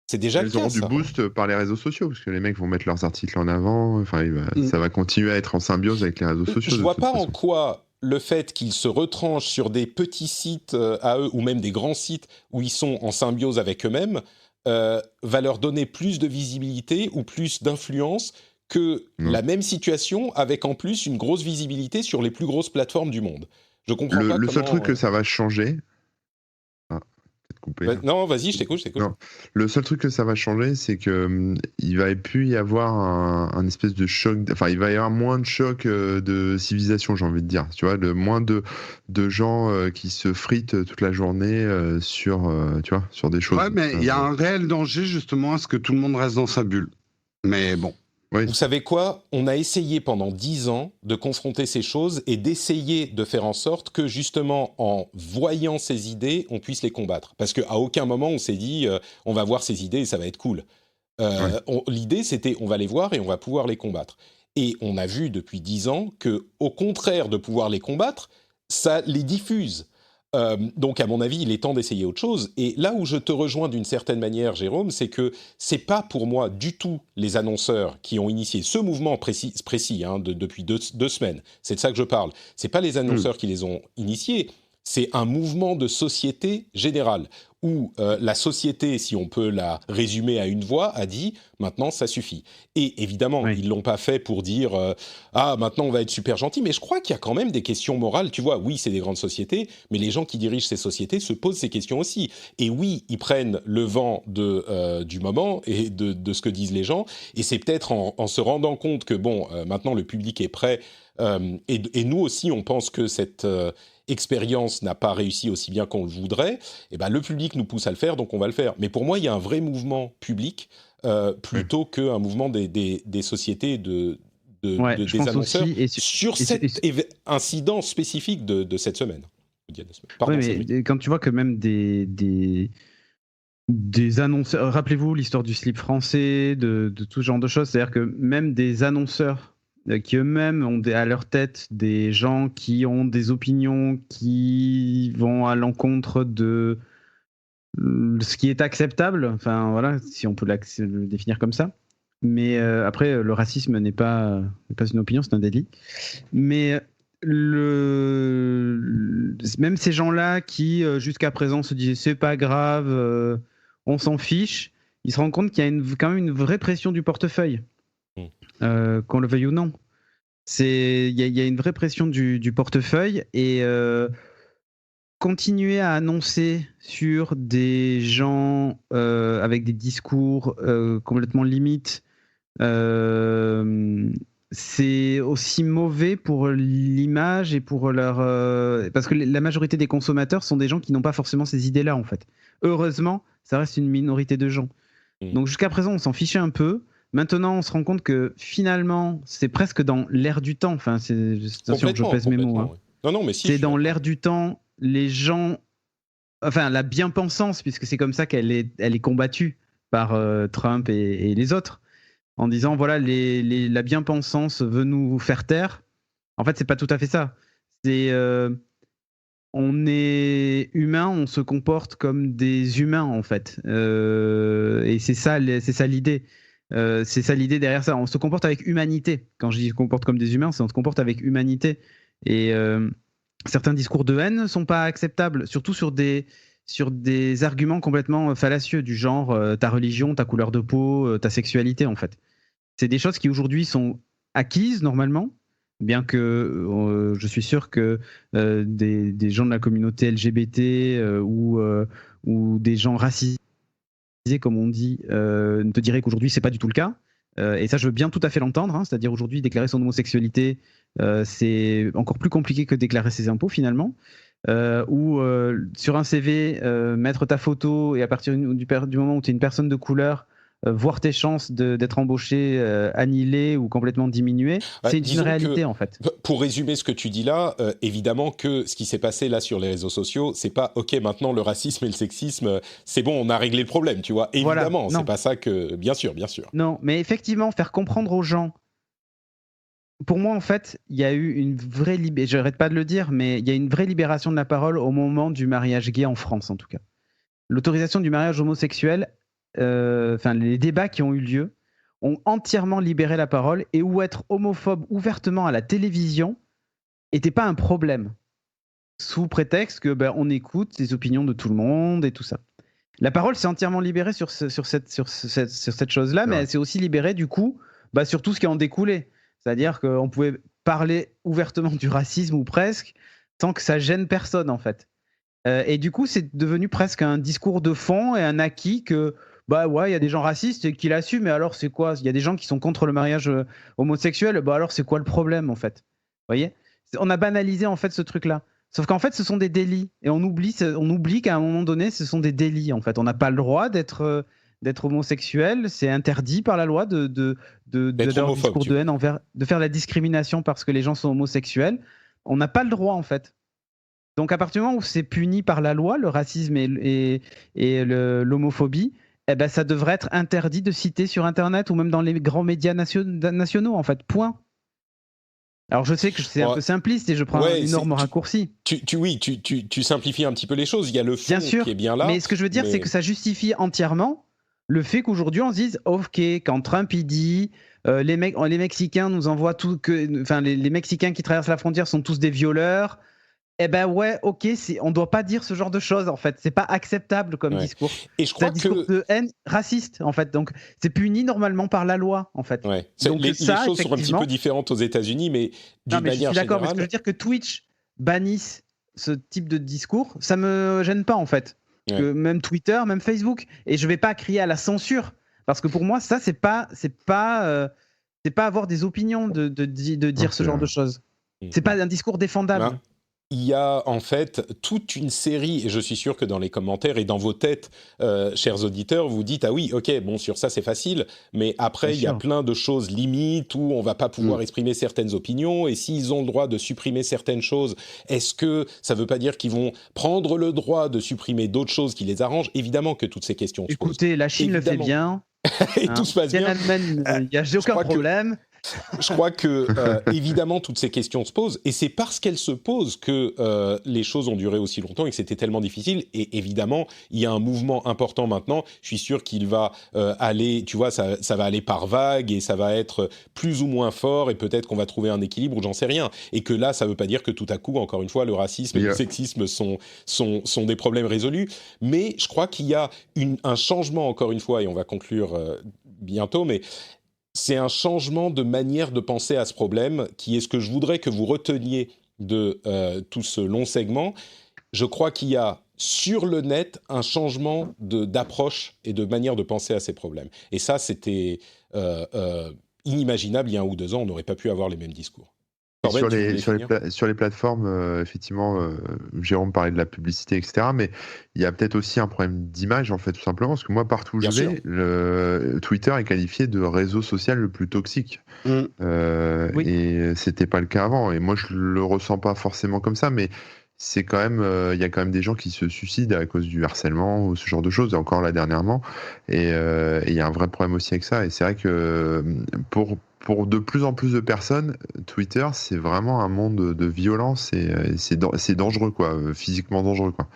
C'est déjà le cas, elles auront du boost par les réseaux sociaux, parce que les mecs vont mettre leurs articles en avant. Enfin, ça va continuer à être en symbiose avec les réseaux sociaux. Je vois pas en quoi le fait qu'ils se retranchent sur des petits sites à eux, ou même des grands sites où ils sont en symbiose avec eux-mêmes, va leur donner plus de visibilité ou plus d'influence que la même situation, avec en plus une grosse visibilité sur les plus grosses plateformes du monde. Je comprends pas le seul truc que ça va changer... peut-être couper. Non, vas-y, je t'écoute. Non. Le seul truc que ça va changer, c'est que il va plus y avoir un espèce de choc... Enfin, il va y avoir moins de choc de civilisation, j'ai envie de dire. Tu vois, moins de gens qui se fritent toute la journée sur des choses. Ouais, mais il y a un réel danger, justement, à ce que tout le monde reste dans sa bulle. Mais bon. Oui. Vous savez quoi ? On a essayé pendant 10 ans de confronter ces choses et d'essayer de faire en sorte que, justement, en voyant ces idées, on puisse les combattre. Parce qu'à aucun moment, on s'est dit on va voir ces idées et ça va être cool. L'idée, c'était on va les voir et on va pouvoir les combattre. Et on a vu depuis 10 ans qu'au contraire de pouvoir les combattre, ça les diffuse. Donc, à mon avis, il est temps d'essayer autre chose. Et là où je te rejoins d'une certaine manière, Jérôme, c'est que c'est pas pour moi du tout les annonceurs qui ont initié ce mouvement précis depuis deux semaines. C'est de ça que je parle. C'est pas les annonceurs qui les ont initiés. C'est un mouvement de société générale où la société, si on peut la résumer à une voix, a dit « maintenant, ça suffit ». Et évidemment, ils ne l'ont pas fait pour dire « ah, maintenant, on va être super gentil ». Mais je crois qu'il y a quand même des questions morales. Tu vois, oui, c'est des grandes sociétés, mais les gens qui dirigent ces sociétés se posent ces questions aussi. Et oui, ils prennent le vent du moment et de ce que disent les gens. Et c'est peut-être en se rendant compte que, maintenant, le public est prêt. Et nous aussi, on pense que cette... expérience n'a pas réussi aussi bien qu'on le voudrait, et ben le public nous pousse à le faire, donc on va le faire. Mais pour moi, il y a un vrai mouvement public plutôt qu'un mouvement des sociétés des annonceurs sur cet incident spécifique de cette semaine. Pardon, mais quand tu vois que même des annonceurs, rappelez-vous l'histoire du slip français, de tout ce genre de choses, c'est-à-dire que même des annonceurs qui eux-mêmes ont à leur tête des gens qui ont des opinions qui vont à l'encontre de ce qui est acceptable, enfin voilà, si on peut le définir comme ça. Mais après, le racisme n'est pas une opinion, c'est un délit. Mais même ces gens-là qui, jusqu'à présent, se disaient c'est pas grave, on s'en fiche, ils se rendent compte qu'il y a quand même une vraie pression du portefeuille. Qu'on le veuille ou non. Il y a une vraie pression du portefeuille et continuer à annoncer sur des gens avec des discours complètement limites, c'est aussi mauvais pour l'image et pour leur... parce que la majorité des consommateurs sont des gens qui n'ont pas forcément ces idées-là, en fait. Heureusement, ça reste une minorité de gens. Donc jusqu'à présent, on s'en fichait un peu. Maintenant, on se rend compte que finalement, c'est presque dans l'air du temps. Enfin, attention, je pèse mes mots. Hein. Ouais. Non, mais si. C'est dans l'air du temps. Les gens, enfin, la bien-pensance, puisque c'est comme ça qu'elle est combattue par Trump et les autres, en disant voilà, la bien-pensance veut nous faire taire. En fait, c'est pas tout à fait ça. C'est on est humain, on se comporte comme des humains en fait, et c'est ça l'idée. C'est ça l'idée derrière ça. On se comporte avec humanité. Quand je dis comporte comme des humains, c'est on se comporte avec humanité. Et certains discours de haine ne sont pas acceptables, surtout sur des arguments complètement fallacieux, du genre ta religion, ta couleur de peau, ta sexualité en fait. C'est des choses qui aujourd'hui sont acquises normalement, bien que je suis sûr que des gens de la communauté LGBT ou des gens racisés, comme on dit, te dirait qu'aujourd'hui c'est pas du tout le cas, et ça je veux bien tout à fait l'entendre, hein, c'est-à-dire aujourd'hui déclarer son homosexualité c'est encore plus compliqué que déclarer ses impôts finalement, ou sur un CV mettre ta photo et à partir du moment où tu es une personne de couleur voir tes chances d'être embauché annihilées ou complètement diminuées. C'est une réalité en fait. Pour résumer ce que tu dis là, évidemment que ce qui s'est passé là sur les réseaux sociaux, c'est pas ok maintenant le racisme et le sexisme, c'est bon, on a réglé le problème, tu vois. Évidemment, voilà, c'est pas ça que, bien sûr. Non, mais effectivement, faire comprendre aux gens. Pour moi, en fait, il y a eu une vraie libération. J'arrête pas de le dire, mais il y a une vraie libération de la parole au moment du mariage gay en France, en tout cas. L'autorisation du mariage homosexuel. Les débats qui ont eu lieu ont entièrement libéré la parole et où être homophobe ouvertement à la télévision n'était pas un problème, sous prétexte que on écoute les opinions de tout le monde et tout ça. La parole s'est entièrement libérée sur cette chose-là, mais elle s'est aussi libérée du coup sur tout ce qui en découlait. C'est-à-dire qu'on pouvait parler ouvertement du racisme ou presque sans que ça gêne personne en fait. Et du coup, c'est devenu presque un discours de fond et un acquis que il y a des gens racistes qui l'assument, mais alors c'est quoi ? Il y a des gens qui sont contre le mariage homosexuel, alors c'est quoi le problème en fait ? Vous voyez ? On a banalisé en fait ce truc-là. Sauf qu'en fait, ce sont des délits. Et on oublie qu'à un moment donné, ce sont des délits en fait. On n'a pas le droit d'être homosexuel, c'est interdit par la loi d'avoir un discours de haine de faire la discrimination parce que les gens sont homosexuels. On n'a pas le droit en fait. Donc à partir du moment où c'est puni par la loi, le racisme et l'homophobie, ça devrait être interdit de citer sur Internet ou même dans les grands médias nationaux, en fait, point. Alors je sais que c'est un peu simpliste et je prends un énorme raccourci. Tu simplifies un petit peu les choses, il y a le fond qui est bien là. Mais ce que je veux dire, c'est que ça justifie entièrement le fait qu'aujourd'hui on se dise, ok, quand Trump il dit les Mexicains nous envoient les Mexicains qui traversent la frontière sont tous des violeurs. Ok, on doit pas dire ce genre de choses en fait. C'est pas acceptable comme discours. Et je crois c'est un discours de haine raciste en fait. Donc c'est puni normalement par la loi en fait. Ouais. Donc, les choses sont un petit peu différentes aux États-Unis, mais d'une manière générale. Je suis d'accord, parce que je veux dire que Twitch bannisse ce type de discours, ça me gêne pas en fait. Que même Twitter, même Facebook, et je vais pas crier à la censure parce que pour moi ça c'est pas avoir des opinions de dire ce genre de choses. C'est pas un discours défendable. Il y a en fait toute une série, et je suis sûr que dans les commentaires et dans vos têtes, chers auditeurs, vous dites « Ah oui, ok, bon, sur ça c'est facile, mais après il y a plein de choses limites où on va pas pouvoir exprimer certaines opinions, et s'ils ont le droit de supprimer certaines choses, est-ce que ça veut pas dire qu'ils vont prendre le droit de supprimer d'autres choses qui les arrangent ?» Évidemment que toutes ces questions se posent. Écoutez, la Chine le fait bien. Et tout se passe bien. Il n'y a aucun problème. Je crois que, évidemment, toutes ces questions se posent, et c'est parce qu'elles se posent que les choses ont duré aussi longtemps et que c'était tellement difficile. Et évidemment, il y a un mouvement important maintenant. Je suis sûr qu'il va aller, tu vois, ça va aller par vagues et ça va être plus ou moins fort, et peut-être qu'on va trouver un équilibre ou j'en sais rien. Et que là, ça ne veut pas dire que tout à coup, encore une fois, le racisme et le sexisme sont des problèmes résolus. Mais je crois qu'il y a un changement, encore une fois, et on va conclure bientôt, mais c'est un changement de manière de penser à ce problème qui est ce que je voudrais que vous reteniez de tout ce long segment. Je crois qu'il y a sur le net un changement d'approche et de manière de penser à ces problèmes. Et ça, c'était inimaginable il y a 1 ou 2 ans, on n'aurait pas pu avoir les mêmes discours. Corben, sur les plateformes, effectivement, Jérôme parlait de la publicité, etc. Mais il y a peut-être aussi un problème d'image, en fait, tout simplement. Parce que moi, partout où je vais, Twitter est qualifié de réseau social le plus toxique. Et c'était pas le cas avant. Et moi, je le ressens pas forcément comme ça, mais c'est quand même, il y a quand même des gens qui se suicident à cause du harcèlement ou ce genre de choses, encore là dernièrement. Et il y a un vrai problème aussi avec ça. Et c'est vrai que pour de plus en plus de personnes, Twitter, c'est vraiment un monde de violence et c'est dangereux, quoi, physiquement dangereux, quoi.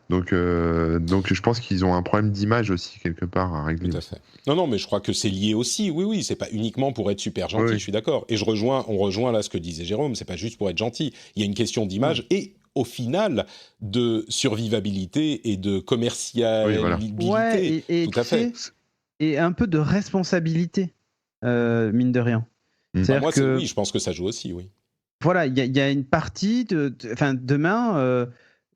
Donc je pense qu'ils ont un problème d'image aussi, quelque part, à régler. Tout à fait. Non, mais je crois que c'est lié aussi. Oui, c'est pas uniquement pour être super gentil, je suis d'accord. Et on rejoint là ce que disait Jérôme, c'est pas juste pour être gentil. Il y a une question d'image et au final de survivabilité et de commerciabilité. Tout à fait. Et un peu de responsabilité. Mine de rien. Moi, je pense que ça joue aussi, oui. Voilà, il y a une partie demain.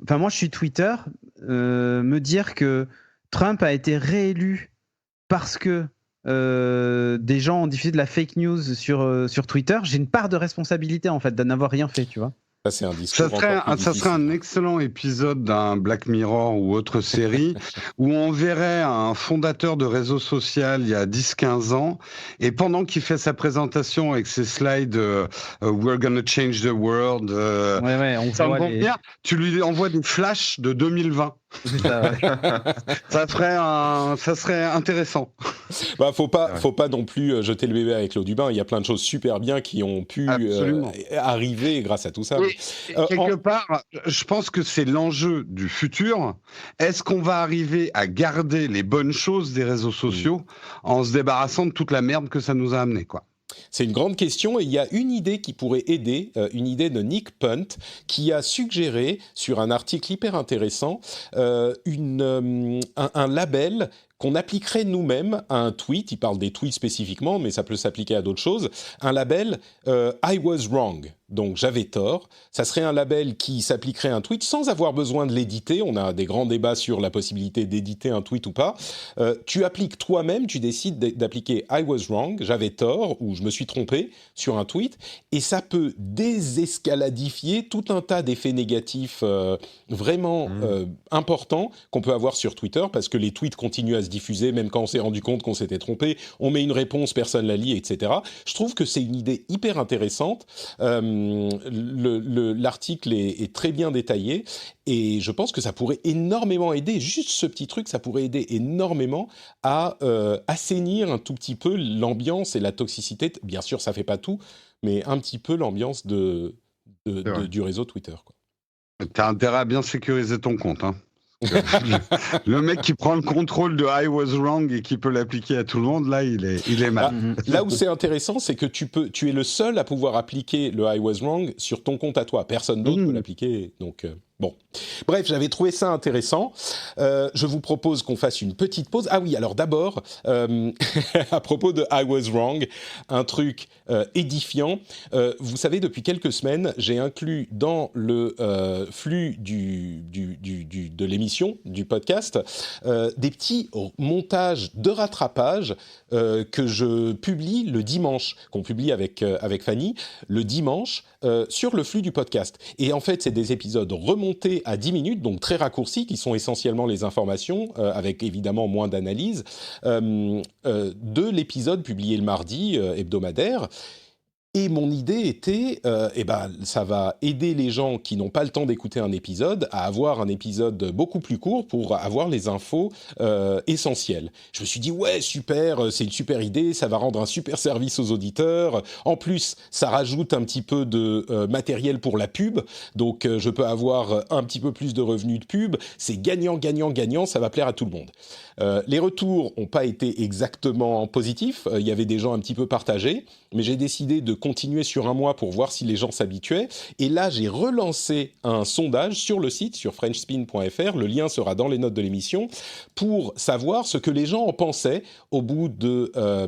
Moi, je suis Twitter. Me dire que Trump a été réélu parce que des gens ont diffusé de la fake news sur Twitter, j'ai une part de responsabilité en fait d'en avoir rien fait, tu vois. Ça, c'est un discours ça serait un excellent épisode d'un Black Mirror ou autre série où on verrait un fondateur de réseau social il y a 10-15 ans et pendant qu'il fait sa présentation avec ses slides We're gonna change the world, on voit tu lui envoies des flashs de 2020. C'est ça, ouais. ça serait intéressant. Bah, faut pas non plus jeter le bébé avec l'eau du bain. Il y a plein de choses super bien qui ont pu arriver grâce à tout ça. Quelque part, je pense que c'est l'enjeu du futur. Est-ce qu'on va arriver à garder les bonnes choses des réseaux sociaux en se débarrassant de toute la merde que ça nous a amené, quoi? C'est une grande question et il y a une idée qui pourrait aider, une idée de Nick Punt qui a suggéré sur un article hyper intéressant un label qu'on appliquerait nous-mêmes à un tweet. Il parle des tweets spécifiquement, mais ça peut s'appliquer à d'autres choses. Un label I was wrong, donc j'avais tort. Ça serait un label qui s'appliquerait à un tweet sans avoir besoin de l'éditer. On a des grands débats sur la possibilité d'éditer un tweet ou pas. Tu appliques toi-même, tu décides d'appliquer I was wrong, j'avais tort, ou je me suis trompé sur un tweet, et ça peut désescaladifier tout un tas d'effets négatifs vraiment importants qu'on peut avoir sur Twitter, parce que les tweets continuent à se diffuser, même quand on s'est rendu compte qu'on s'était trompé, on met une réponse, personne la lit, etc. Je trouve que c'est une idée hyper intéressante. L'article est très bien détaillé et je pense que ça pourrait énormément aider, juste ce petit truc, ça pourrait aider énormément à assainir un tout petit peu l'ambiance et la toxicité. Bien sûr, ça fait pas tout, mais un petit peu l'ambiance du réseau Twitter, quoi. T'as intérêt à bien sécuriser ton compte, hein. Le mec qui prend le contrôle de I was wrong et qui peut l'appliquer à tout le monde, là, il est mal. Là où c'est intéressant, c'est que tu es le seul à pouvoir appliquer le I was wrong sur ton compte à toi. Personne d'autre peut l'appliquer, donc bon. Bref, j'avais trouvé ça intéressant. Je vous propose qu'on fasse une petite pause. Ah oui, alors d'abord, à propos de I was wrong, un truc édifiant. Vous savez, depuis quelques semaines, j'ai inclus dans le flux de l'émission, du podcast, des petits montages de rattrapage que je publie le dimanche, qu'on publie avec Fanny, le dimanche, sur le flux du podcast. Et en fait, c'est des épisodes remontés à 10 minutes, donc très raccourcis, qui sont essentiellement les informations, avec évidemment moins d'analyse, de l'épisode publié le mardi, hebdomadaire. Et mon idée était, ça va aider les gens qui n'ont pas le temps d'écouter un épisode à avoir un épisode beaucoup plus court pour avoir les infos essentielles. Je me suis dit, ouais, super, c'est une super idée, ça va rendre un super service aux auditeurs. En plus, ça rajoute un petit peu de matériel pour la pub, donc je peux avoir un petit peu plus de revenus de pub. C'est gagnant, gagnant, gagnant, ça va plaire à tout le monde. Les retours n'ont pas été exactement positifs, il y avait des gens un petit peu partagés, mais j'ai décidé de continuer sur un mois pour voir si les gens s'habituaient. Et là, j'ai relancé un sondage sur le site, sur frenchspin.fr, le lien sera dans les notes de l'émission, pour savoir ce que les gens en pensaient au bout d'un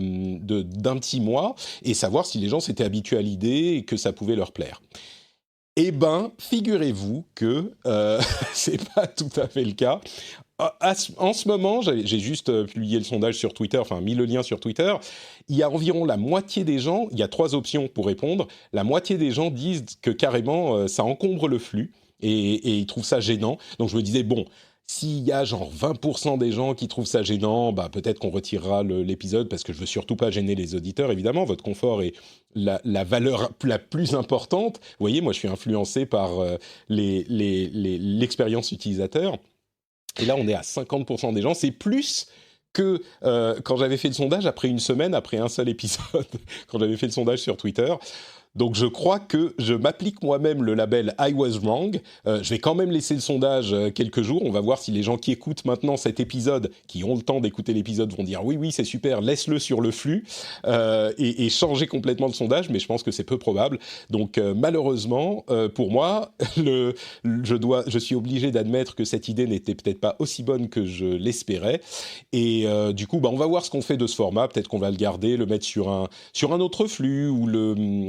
petit mois, et savoir si les gens s'étaient habitués à l'idée et que ça pouvait leur plaire. Eh ben, figurez-vous que c'est pas tout à fait le cas. En ce moment, j'ai juste publié le sondage sur Twitter, enfin mis le lien sur Twitter, il y a environ la moitié des gens, il y a 3 options pour répondre, la moitié des gens disent que carrément ça encombre le flux et ils trouvent ça gênant. Donc je me disais, bon, s'il y a genre 20% des gens qui trouvent ça gênant, bah peut-être qu'on retirera l'épisode parce que je veux surtout pas gêner les auditeurs, évidemment, votre confort est la valeur la plus importante. Vous voyez, moi je suis influencé par l'expérience utilisateur. Et là, on est à 50% des gens. C'est plus que quand j'avais fait le sondage après une semaine, après un seul épisode, quand j'avais fait le sondage sur Twitter. Donc je crois que je m'applique moi-même le label I was wrong. Je vais quand même laisser le sondage quelques jours. On va voir si les gens qui écoutent maintenant cet épisode, qui ont le temps d'écouter l'épisode, vont dire oui, c'est super, laisse-le sur le flux et changer complètement le sondage. Mais je pense que c'est peu probable. Donc malheureusement, pour moi, je suis obligé d'admettre que cette idée n'était peut-être pas aussi bonne que je l'espérais. Et du coup, on va voir ce qu'on fait de ce format. Peut-être qu'on va le garder, le mettre sur un autre flux ou le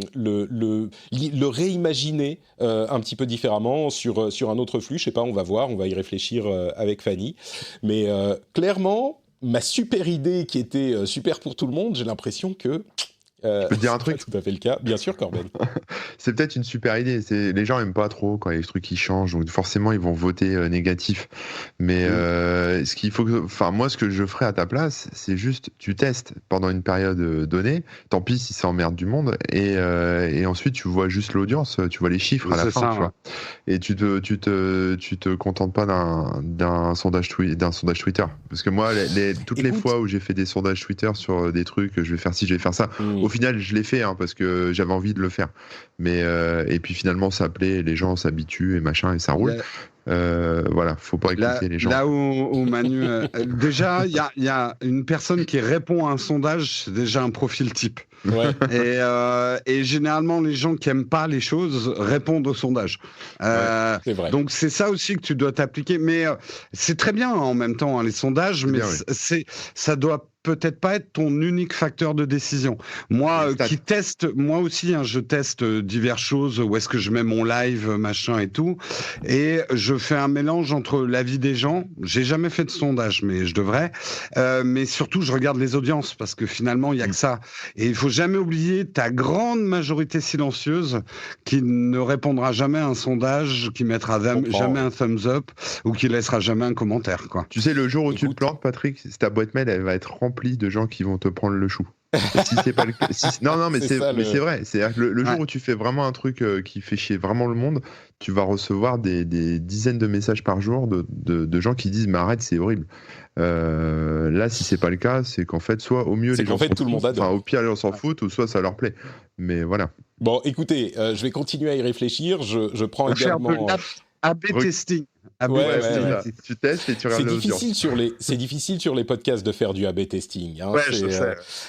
réimaginer un petit peu différemment sur un autre flux. Je sais pas, on va voir, on va y réfléchir avec Fanny. Mais clairement, ma super idée qui était super pour tout le monde, j'ai l'impression que je peux te dire un truc. C'est pas tout à fait le cas. Bien sûr, Corben. c'est peut-être une super idée. Les gens aiment pas trop quand il y a des trucs qui changent, donc forcément ils vont voter négatif. Mais ce qu'il faut, moi, ce que je ferais à ta place, c'est juste tu testes pendant une période donnée. Tant pis si ça emmerde du monde, et ensuite tu vois juste l'audience, tu vois les chiffres à la fin, tu vois. Et tu te contentes pas d'un sondage Twitter, parce que moi, toutes les fois où j'ai fait des sondages Twitter sur des trucs, je vais faire ci, je vais faire ça. Au final, je l'ai fait parce que j'avais envie de le faire. Mais et puis finalement, ça plaît, les gens s'habituent et machin, et ça roule. Voilà, faut pas écouter les gens. Là où Manu, déjà, il y a une personne qui répond à un sondage, c'est déjà un profil type. Ouais. Et généralement, les gens qui aiment pas les choses répondent au sondage. C'est vrai. Donc c'est ça aussi que tu dois t'appliquer. Mais c'est très bien en même temps les sondages, mais ça doit peut-être pas être ton unique facteur de décision. Moi, qui teste, moi aussi, je teste diverses choses. Où est-ce que je mets mon live, machin et tout, et je fais un mélange entre l'avis des gens. J'ai jamais fait de sondage, mais je devrais. Mais surtout, je regarde les audiences parce que finalement, il y a que ça. Et il faut jamais oublier ta grande majorité silencieuse qui ne répondra jamais à un sondage, qui mettra jamais un thumbs up ou qui laissera jamais un commentaire, quoi. Tu sais, le jour où tu te plantes, Patrick, ta boîte mail, elle va être remplie de gens qui vont te prendre le chou. Si c'est pas le cas, non, mais c'est vrai. C'est-à-dire que le jour où tu fais vraiment un truc qui fait chier vraiment le monde, tu vas recevoir des dizaines de messages par jour de gens qui disent mais arrête, c'est horrible. Là, si c'est pas le cas, c'est qu'en fait, soit au mieux les gens tout le monde adore. Enfin, au pire, les gens s'en foutent, ou soit ça leur plaît. Mais voilà. Bon, écoutez, je vais continuer à y réfléchir. Je prends également. Un peu A/B testing. Tu testes et tu regardes l'audience. C'est difficile sur les podcasts de faire du A/B testing. Hein.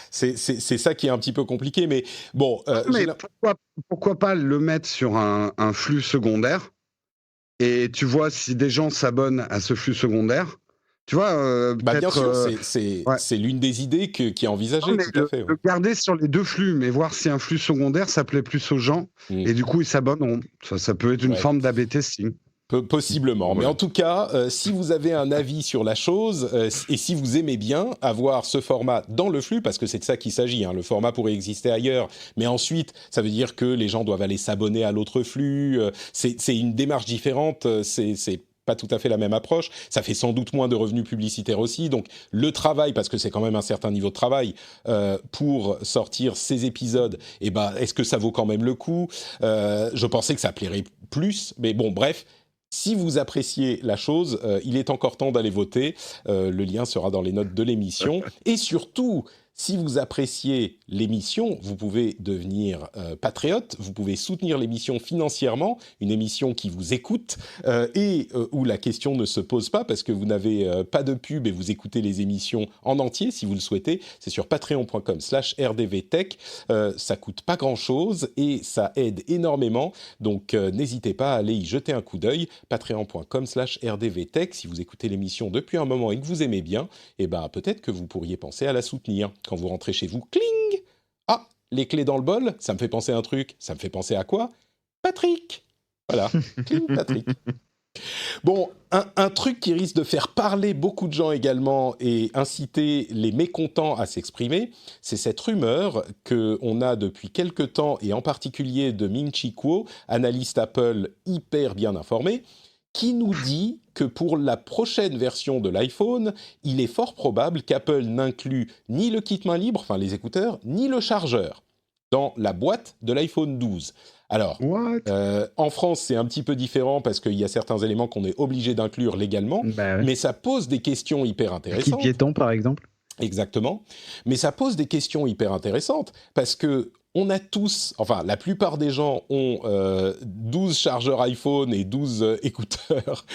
C'est ça qui est un petit peu compliqué, mais bon. Mais pourquoi pas le mettre sur un flux secondaire et tu vois si des gens s'abonnent à ce flux secondaire. Tu vois, bien sûr, c'est l'une des idées qui est envisagée. Tout à fait. Le garder sur les deux flux, mais voir si un flux secondaire ça plaît plus aux gens et du coup ils s'abonneront. Ça peut être une forme d'A/B testing. Possiblement. Mais en tout cas, si vous avez un avis sur la chose et si vous aimez bien avoir ce format dans le flux, parce que c'est de ça qu'il s'agit, le format pourrait exister ailleurs, mais ensuite, ça veut dire que les gens doivent aller s'abonner à l'autre flux. C'est une démarche différente. C'est pas tout à fait la même approche. Ça fait sans doute moins de revenus publicitaires aussi. Donc, le travail, parce que c'est quand même un certain niveau de travail pour sortir ces épisodes, est-ce que ça vaut quand même le coup ? Je pensais que ça plairait plus, mais bon, bref. Si vous appréciez la chose, il est encore temps d'aller voter. Le lien sera dans les notes de l'émission. Et surtout, si vous appréciez l'émission, vous pouvez devenir patriote, vous pouvez soutenir l'émission financièrement, une émission qui vous écoute et où la question ne se pose pas parce que vous n'avez pas de pub et vous écoutez les émissions en entier si vous le souhaitez. C'est sur patreon.com/rdvtech. Ça coûte pas grand-chose et ça aide énormément. Donc n'hésitez pas à aller y jeter un coup d'œil. Patreon.com/rdvtech. Si vous écoutez l'émission depuis un moment et que vous aimez bien, peut-être que vous pourriez penser à la soutenir. Quand vous rentrez chez vous, cling! Ah, les clés dans le bol, ça me fait penser à un truc. Ça me fait penser à quoi? Patrick! Voilà, cling, Patrick. Bon, un truc qui risque de faire parler beaucoup de gens également et inciter les mécontents à s'exprimer, c'est cette rumeur qu'on a depuis quelque temps, et en particulier de Ming-Chi Kuo, analyste Apple hyper bien informé, qui nous dit que pour la prochaine version de l'iPhone, il est fort probable qu'Apple n'inclue ni le kit main libre, enfin les écouteurs, ni le chargeur dans la boîte de l'iPhone 12. Alors, en France, c'est un petit peu différent parce qu'il y a certains éléments qu'on est obligé d'inclure légalement, mais ça pose des questions hyper intéressantes. Kit piéton, par exemple. Exactement. Mais ça pose des questions hyper intéressantes parce que on a tous, enfin la plupart des gens ont 12 chargeurs iPhone et 12 écouteurs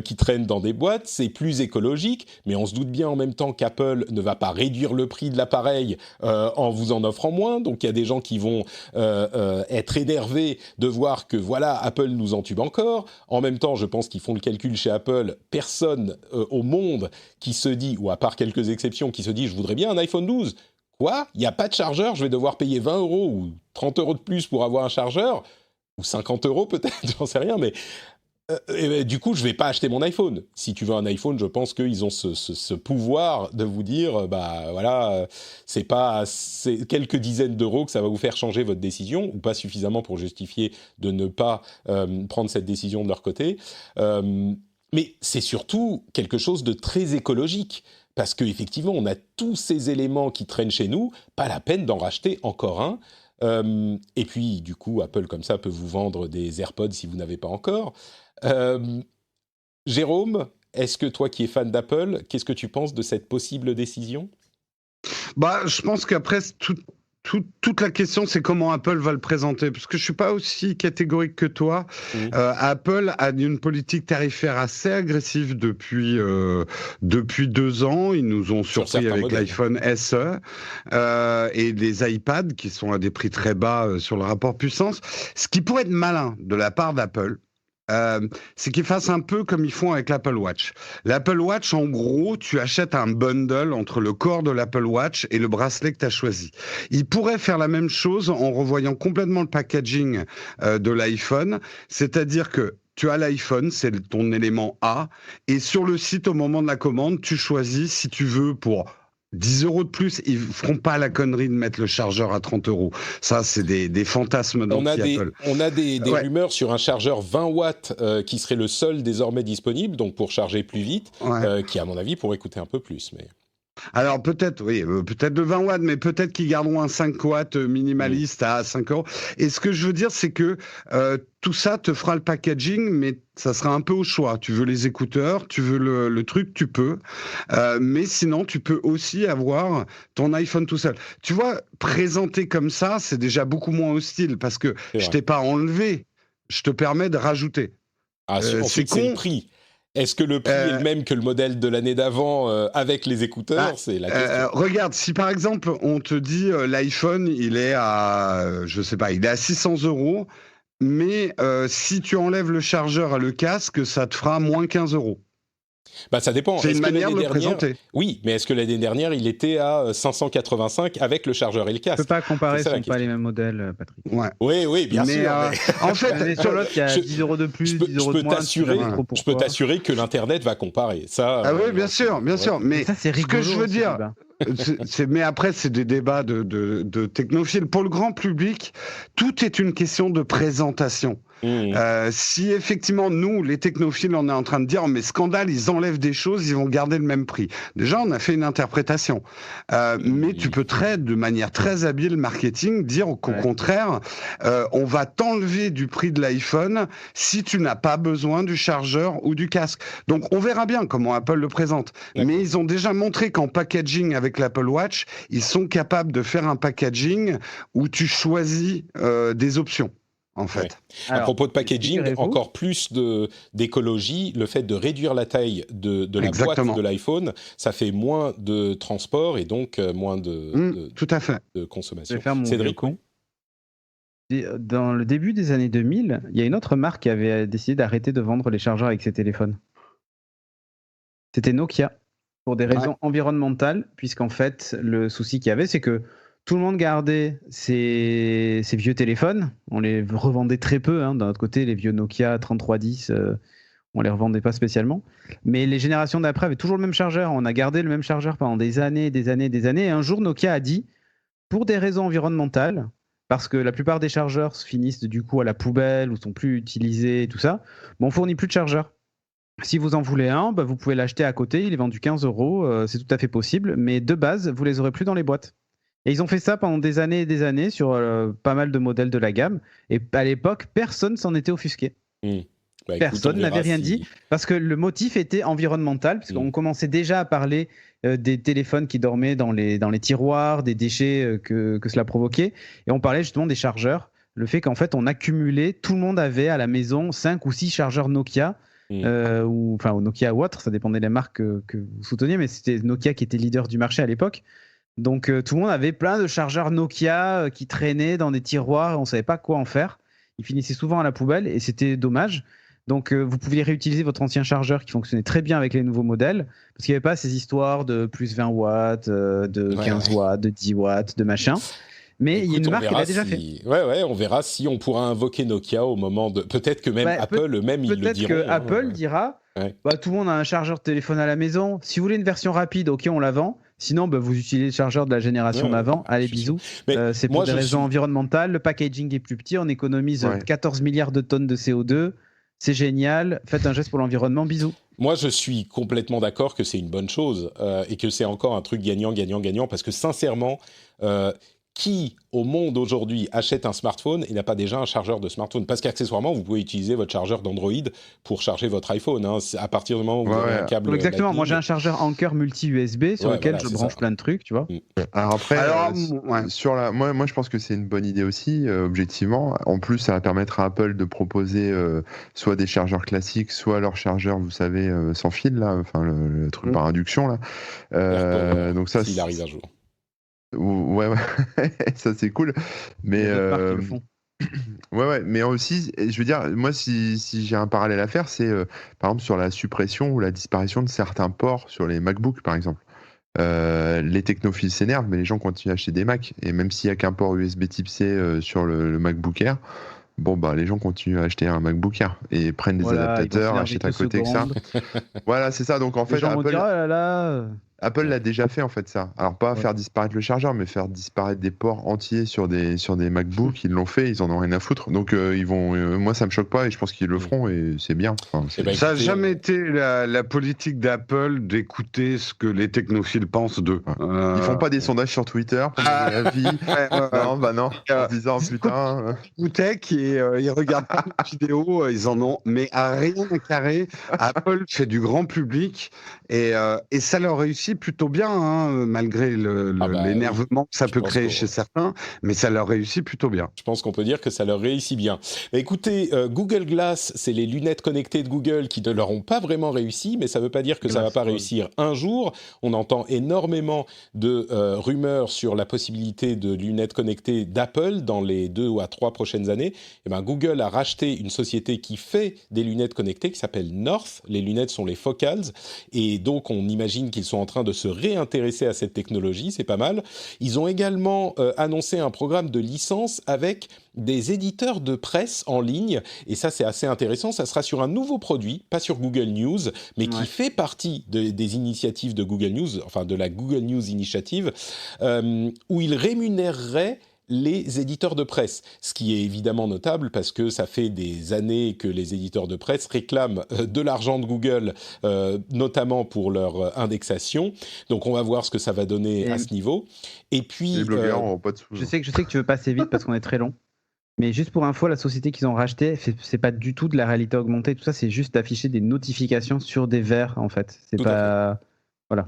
qui traînent dans des boîtes. C'est plus écologique, mais on se doute bien en même temps qu'Apple ne va pas réduire le prix de l'appareil en vous en offrant moins. Donc il y a des gens qui vont être énervés de voir que voilà, Apple nous entube encore. En même temps, je pense qu'ils font le calcul chez Apple. Personne au monde qui se dit, ou à part quelques exceptions, qui se dit « je voudrais bien un iPhone 12 ». Quoi ? Il n'y a pas de chargeur, je vais devoir payer 20 € ou 30 € de plus pour avoir un chargeur, ou 50 € peut-être, j'en sais rien, mais Du coup, je vais pas acheter mon iPhone. Si tu veux un iPhone, je pense qu'ils ont ce pouvoir de vous dire, c'est quelques dizaines d'euros que ça va vous faire changer votre décision, ou pas suffisamment pour justifier de ne pas prendre cette décision de leur côté. Mais c'est surtout quelque chose de très écologique. Parce qu'effectivement, on a tous ces éléments qui traînent chez nous, pas la peine d'en racheter encore un. Et puis, du coup, Apple, comme ça, peut vous vendre des AirPods si vous n'avez pas encore. Jérôme, est-ce que toi qui es fan d'Apple, qu'est-ce que tu penses de cette possible décision ? Je pense qu'après, toute la question, c'est comment Apple va le présenter. Parce que je ne suis pas aussi catégorique que toi. Apple a une politique tarifaire assez agressive depuis 2 ans. Ils nous ont surpris avec l'iPhone SE et les iPads qui sont à des prix très bas sur le rapport puissance. Ce qui pourrait être malin de la part d'Apple, c'est qu'ils fassent un peu comme ils font avec l'Apple Watch. L'Apple Watch, en gros, tu achètes un bundle entre le corps de l'Apple Watch et le bracelet que tu as choisi. Ils pourraient faire la même chose en revoyant complètement le packaging de l'iPhone, c'est-à-dire que tu as l'iPhone, c'est ton élément A, et sur le site, au moment de la commande, tu choisis si tu veux pour 10 euros de plus, ils feront pas la connerie de mettre le chargeur à 30 euros. Ça, c'est des fantasmes d'anti-Apple. On a des rumeurs sur un chargeur 20 watts qui serait le seul désormais disponible, donc pour charger plus vite, qui, à mon avis, pourrait coûter un peu plus. Mais... Alors peut-être, peut-être de 20 watts, mais peut-être qu'ils garderont un 5 watts minimaliste à 5 euros. Et ce que je veux dire, c'est que tout ça te fera le packaging, mais ça sera un peu au choix. Tu veux les écouteurs, tu veux le truc, tu peux. Mais sinon, tu peux aussi avoir ton iPhone tout seul. Tu vois, présenté comme ça, c'est déjà beaucoup moins hostile parce que je t'ai pas enlevé. Je te permets de rajouter. Ensuite, c'est le prix. Est-ce que le prix est le même que le modèle de l'année d'avant avec les écouteurs ? C'est la question. Regarde, si par exemple on te dit l'iPhone, il est à, il est à 600 euros, mais si tu enlèves le chargeur et le casque, ça te fera moins 15 euros. Ça dépend. C'est une manière de le présenter. Oui, mais est-ce que l'année dernière, il était à 585 avec le chargeur et le casque ? On ne peut pas comparer, ce ne sont pas les mêmes modèles, Patrick. Oui, bien sûr. En fait, sur l'autre, il y a 10 euros de plus, 10 euros de moins. Je peux t'assurer que l'Internet va comparer. Ça, oui, bien sûr. Mais ça, c'est rigolo, ce que je veux dire... mais après, c'est des débats de technophiles. Pour le grand public, tout est une question de présentation. Si effectivement, nous, les technophiles, on est en train de dire mais scandale, ils enlèvent des choses, ils vont garder le même prix. Déjà, on a fait une interprétation. Mais tu peux de manière très habile marketing, dire qu'au contraire, on va t'enlever du prix de l'iPhone si tu n'as pas besoin du chargeur ou du casque. Donc, on verra bien comment Apple le présente. D'accord. Mais ils ont déjà montré qu'en packaging avec l'Apple Watch, ils sont capables de faire un packaging où tu choisis des options. En fait. Ouais. Alors, à propos de packaging, encore plus d'écologie, le fait de réduire la taille de la boîte de l'iPhone, ça fait moins de transport et donc moins tout à fait. de consommation. Je vais faire mon Cédric. Dans le début des années 2000, il y a une autre marque qui avait décidé d'arrêter de vendre les chargeurs avec ses téléphones. C'était Nokia, pour des raisons environnementales, puisqu'en fait, le souci qu'il y avait, c'est que tout le monde gardait ces vieux téléphones. On les revendait très peu. D'un autre côté, les vieux Nokia 3310, on les revendait pas spécialement. Mais les générations d'après avaient toujours le même chargeur. On a gardé le même chargeur pendant des années. Et un jour, Nokia a dit, pour des raisons environnementales, parce que la plupart des chargeurs finissent du coup à la poubelle ou sont plus utilisés et tout ça, on fournit plus de chargeurs. Si vous en voulez un, vous pouvez l'acheter à côté. Il est vendu 15 €. C'est tout à fait possible. Mais de base, vous les aurez plus dans les boîtes. Et ils ont fait ça pendant des années et des années sur pas mal de modèles de la gamme. Et à l'époque, personne s'en était offusqué. Personne n'avait rien dit parce que le motif était environnemental, parce qu'on commençait déjà à parler des téléphones qui dormaient dans les tiroirs, des déchets que cela provoquait. Et on parlait justement des chargeurs. Le fait qu'en fait, on accumulait, tout le monde avait à la maison 5 ou 6 chargeurs Nokia. Ou Nokia ou autre, ça dépendait des marques que vous souteniez, mais c'était Nokia qui était leader du marché à l'époque. Donc tout le monde avait plein de chargeurs Nokia qui traînaient dans des tiroirs et on ne savait pas quoi en faire. Ils finissaient souvent à la poubelle et c'était dommage. Donc vous pouviez réutiliser votre ancien chargeur qui fonctionnait très bien avec les nouveaux modèles parce qu'il n'y avait pas ces histoires de plus 20 watts, de 15 watts, de 10 watts, de machin. Mais il y a une marque qui l'a déjà fait. Ouais, on verra si on pourra invoquer Nokia au moment de. Peut-être que même Apple, eux-mêmes, ils le diront. Peut-être que Apple dira tout le monde a un chargeur de téléphone à la maison. Si vous voulez une version rapide, ok, on la vend. Sinon, vous utilisez le chargeur de la génération d'avant. Allez, bisous. C'est pour des raisons environnementales. Le packaging est plus petit. On économise 14 milliards de tonnes de CO2. C'est génial. Faites un geste pour l'environnement. Bisous. Moi, je suis complètement d'accord que c'est une bonne chose et que c'est encore un truc gagnant, parce que sincèrement, qui au monde aujourd'hui achète un smartphone et n'a pas déjà un chargeur de smartphone? Parce qu'accessoirement, vous pouvez utiliser votre chargeur d'Android pour charger votre iPhone. À partir du moment où vous avez un câble. Exactement. Lightning. Moi, j'ai un chargeur Anker multi-USB sur lequel je branche plein de trucs, tu vois. Alors après, moi, je pense que c'est une bonne idée aussi, objectivement. En plus, ça va permettre à Apple de proposer soit des chargeurs classiques, soit leur chargeur, vous savez, sans fil, là, enfin le truc par induction, là. Donc ça, s'il arrive un jour. Ouais, ça c'est cool. Mais mais aussi, je veux dire, moi, si j'ai un parallèle à faire, c'est par exemple sur la suppression ou la disparition de certains ports sur les MacBooks, par exemple. Les technophiles s'énervent, mais les gens continuent à acheter des Mac. Et même s'il n'y a qu'un port USB Type C sur le MacBook Air, les gens continuent à acheter un MacBook Air et prennent des adaptateurs, achètent à côté que ça. Voilà, c'est ça. Donc en fait, Apple l'a déjà fait en fait ça. Alors pas faire disparaître le chargeur, mais faire disparaître des ports entiers sur des MacBooks. Ils l'ont fait, ils en ont rien à foutre. Donc ils vont. Moi ça me choque pas et je pense qu'ils le feront et c'est bien. Enfin, ça n'a jamais été la politique d'Apple d'écouter ce que les technophiles pensent d'eux. Ils font pas des sondages sur Twitter pour donner la vie. Non. En disant putain. Tech et ils regardent pas les vidéos, ils en ont, mais à rien carré. Apple fait du grand public et ça leur réussit plutôt bien, malgré l'énervement que ça peut créer chez certains, mais ça leur réussit plutôt bien. Je pense qu'on peut dire que ça leur réussit bien. Écoutez, Google Glass, c'est les lunettes connectées de Google qui ne leur ont pas vraiment réussi, mais ça ne veut pas dire que ça ne va pas réussir un jour. On entend énormément de rumeurs sur la possibilité de lunettes connectées d'Apple dans les 2 à 3 prochaines années. Google a racheté une société qui fait des lunettes connectées qui s'appelle North. Les lunettes sont les Focals et donc on imagine qu'ils sont en train de se réintéresser à cette technologie, c'est pas mal. Ils ont également annoncé un programme de licence avec des éditeurs de presse en ligne, et ça c'est assez intéressant, ça sera sur un nouveau produit, pas sur Google News, mais qui fait partie des initiatives de Google News, enfin de la Google News Initiative, où ils rémunéreraient les éditeurs de presse, ce qui est évidemment notable parce que ça fait des années que les éditeurs de presse réclament de l'argent de Google, notamment pour leur indexation. Donc on va voir ce que ça va donner à ce niveau. Et puis, les blogueurs n'auront pas de sous. Je sais que tu veux passer vite parce qu'on est très long. Mais juste pour info, la société qu'ils ont rachetée, c'est pas du tout de la réalité augmentée. Tout ça, c'est juste d'afficher des notifications sur des verres, en fait. C'est pas... Voilà.